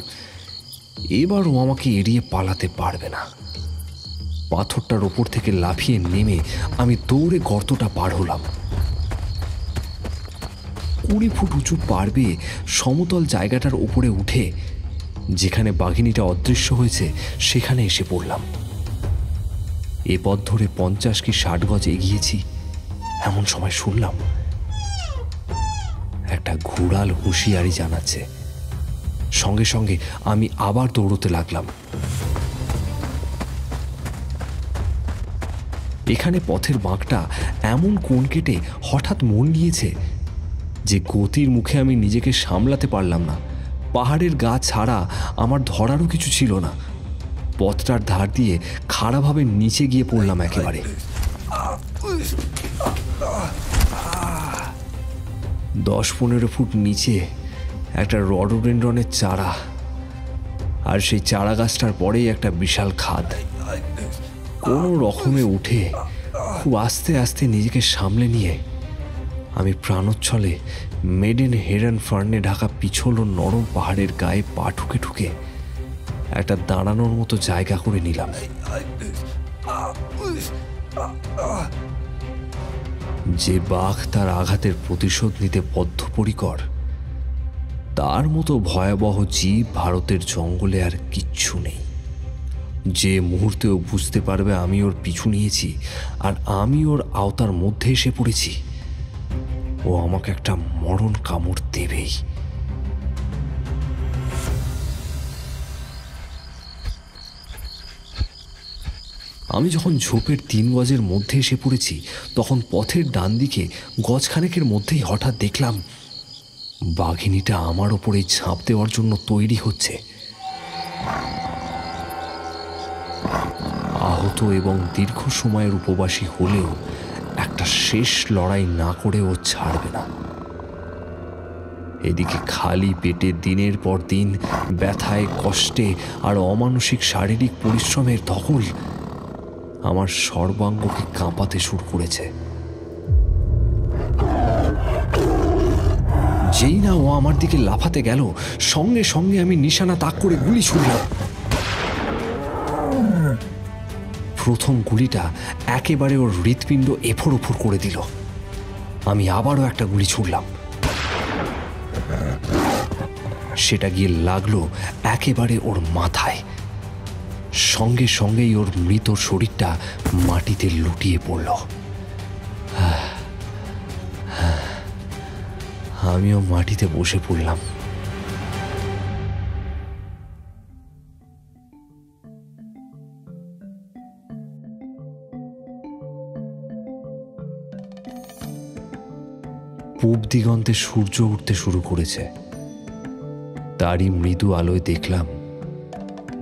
এবার ও আমাকে এড়িয়ে পালাতে পারবে না। পাথরটার ওপর থেকে লাফিয়ে নেমে আমি দৌড়ে গর্তটা পার হলাম। 20 ফুট উঁচু পার বেয়ে সমতল জায়গাটার উপরে উঠে যেখানে বাঘিনীটা অদৃশ্য হয়েছে সেখানে এসে পড়লাম। এ পথ ধরে 50 কি 60 গজ এগিয়েছি, এমন সময় শুনলাম একটা ঘোড়াল হুঁশিয়ারি জানাচ্ছে। সঙ্গে সঙ্গে আমি আবার দৌড়তে লাগলাম। এখানে পথের বাঁকটা এমন কোণ কেটে হঠাৎ মোড় নিয়েছে যে গতির মুখে আমি নিজেকে সামলাতে পারলাম না। পাহাড়ের গা ছাড়া আমার ধরারও কিছু ছিল না। পথটার ধার দিয়ে খাড়াভাবে নিচে গিয়ে পড়লাম একেবারে। 10-15 ফুট নিচে একটা রডোডেনড্রনের চারা, আর সেই চারা গাছটার পরেই একটা বিশাল খাদ। কোনো রকমে উঠে খুব আস্তে আস্তে নিজেকে সামলে নিয়ে আমি প্রাণোচ্ছলে মেডেন হেরান ফার্নে ঢাকা পিছল ও নরম পাহাড়ের গায়ে পা ঠুকে ঠুকে একটা দাঁড়ানোর মতো জায়গা করে নিলাম। যে বাঘ তার আঘাতের প্রতিশোধ নিতে বদ্ধপরিকর, তার মতো ভয়াবহ জীব ভারতের জঙ্গলে আর কিচ্ছু নেই। যে মুহূর্তেও বুঝতে পারবে আমি ওর পিছু নিয়েছি আর আমি ওর আওতার মধ্যে এসে পড়েছি, ও আমাকে একটা মরণ কামড় দেবেই। আমি যখন ঝোপের 3 গজের মধ্যে এসে পড়েছি তখন পথের ডান দিকে গজখানেকের মধ্যেই হঠাৎ দেখলাম বাঘিনীটা আমার ওপরে ঝাঁপ দেওয়ার জন্য তৈরি হচ্ছে। আহত এবং দীর্ঘ সময়ের উপবাসী হলেও একটা শেষ লড়াই না করে ও ছাড়বে না। এদিকে খালি পেটে দিনের পর দিন ব্যথায়, কষ্টে আর অমানসিক শারীরিক পরিশ্রমের ধকল আমার সর্বাঙ্গকে কাঁপাতে শুরু করেছে। যেই না ও আমার দিকে লাফাতে গেল, সঙ্গে সঙ্গে আমি নিশানা তাক করে গুলি ছুড়লাম। প্রথম গুলিটা একেবারে ওর হৃৎপিণ্ড এফোড় ওফোড় করে দিল। আমি আবারও একটা গুলি ছুড়লাম। সেটা গিয়ে লাগলো একেবারে ওর মাথায়। সঙ্গে সঙ্গেই ওর মৃত শরীরটা মাটিতে লুটিয়ে পড়ল। আমিও মাটিতে বসে পড়লাম। পূব দিগন্তে সূর্য উঠতে শুরু করেছে। তারই মৃদু আলোয় দেখলাম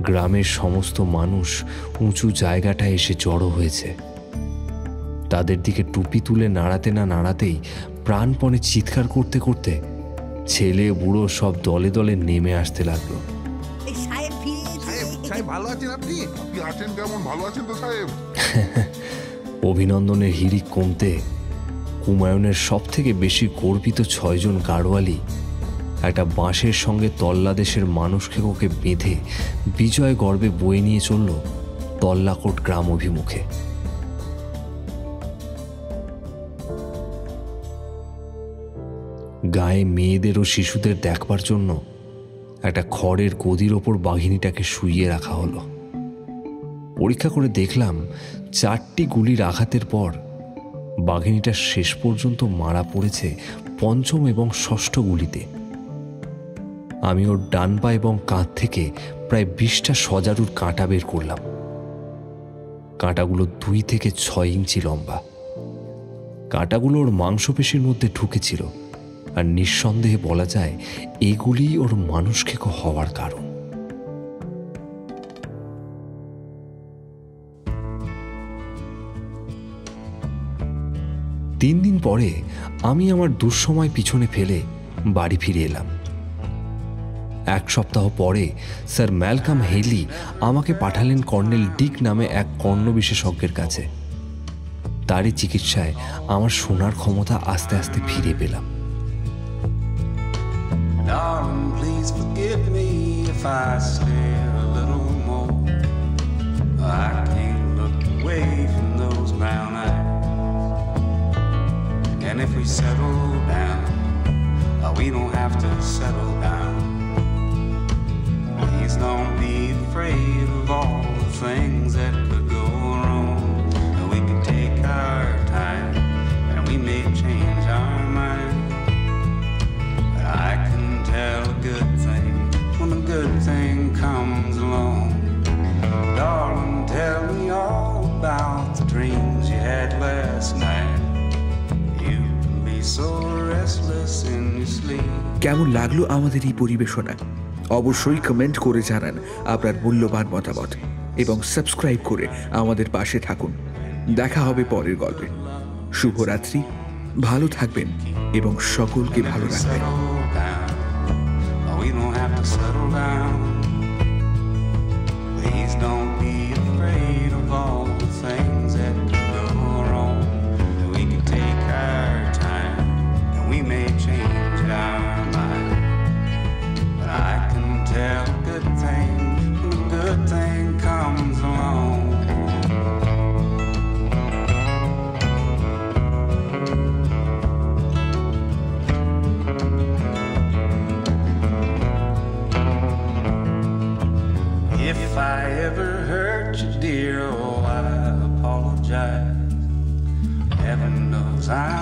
গ্রামের সমস্ত মানুষ উঁচু জায়গাটায় এসে জড়ো হয়েছে। তাদের দিকে টুপি তুলে নাড়াতে না নাড়াতেই প্রাণপণে চিৎকার করতে করতে ছেলে বুড়ো সব দলে দলে নেমে আসতে লাগলো। অভিনন্দনের হিড়িক কমতে হুমায়ুনের সব থেকে বেশি গর্বিত 6 জন গাড়োয়ালি একটা বাঁশের সঙ্গে তল্লাদেশের মানুষকে বেঁধে বিজয় গর্বে বয়ে নিয়ে চলল তল্লাকোট গ্রাম অভিমুখে। গায়ে মেয়েদের ও শিশুদের দেখবার জন্য একটা খড়ের গদির ওপর বাঘিনীটাকে শুইয়ে রাখা হলো। পরীক্ষা করে দেখলাম 4টি গুলির আঘাতের পর বাঘিনীটা শেষ পর্যন্ত মারা পড়েছে 5ম এবং 6ষ্ঠ গুলিতে। আমি ওর ডান পা এবং কাঁধ থেকে প্রায় 20টা সজারুর কাঁটা বের করলাম। কাঁটাগুলো 2 থেকে 6 ইঞ্চি লম্বা। কাঁটাগুলো ওর মাংসপেশির মধ্যে ঢুকেছিল, আর নিঃসন্দেহে বলা যায় এগুলি ওর মানুষখেকো হওয়ার কারণ। তিন দিন পরে আমি আমার দুঃসময় পিছনে ফেলে বাড়ি ফিরে এলাম। 1 সপ্তাহ পরে স্যার ম্যালকম হেইলি আমাকে পাঠালেন কর্নেল ডিক নামে এক কর্ণ বিশেষজ্ঞের কাছে। তারই চিকিৎসায় আমার শোনার ক্ষমতা আস্তে আস্তে ফিরে পেলাম। Darling, please forgive me if I stare a little more. I can't look away from those brown eyes. And if we settle down, we don't have to settle down. Please don't be afraid of all the things that could go wrong. We can take our time and we may change our mind. But I can tell a good thing when a good thing comes along. Darling, tell me all about the dreams you had last night. You can be so restless in your sleep. কেমন লাগলো আমাদের এই পরিবেশনা? অবশ্যই comment করে জানান আপনার মূল্যবান মতামত এবং সাবস্ক্রাইব করে আমাদের পাশে থাকুন। দেখা হবে পরের গল্পে। শুভরাত্রি, ভালো থাকবেন এবং সকলকে ভালো রাখবেন। We don't have to settle down. Please don't be afraid of all the things that could go wrong. We can take our time and we may change our mind. But I can tell a good thing when a good thing comes along. If I ever hurt you, dear, oh, I apologize. Heaven knows I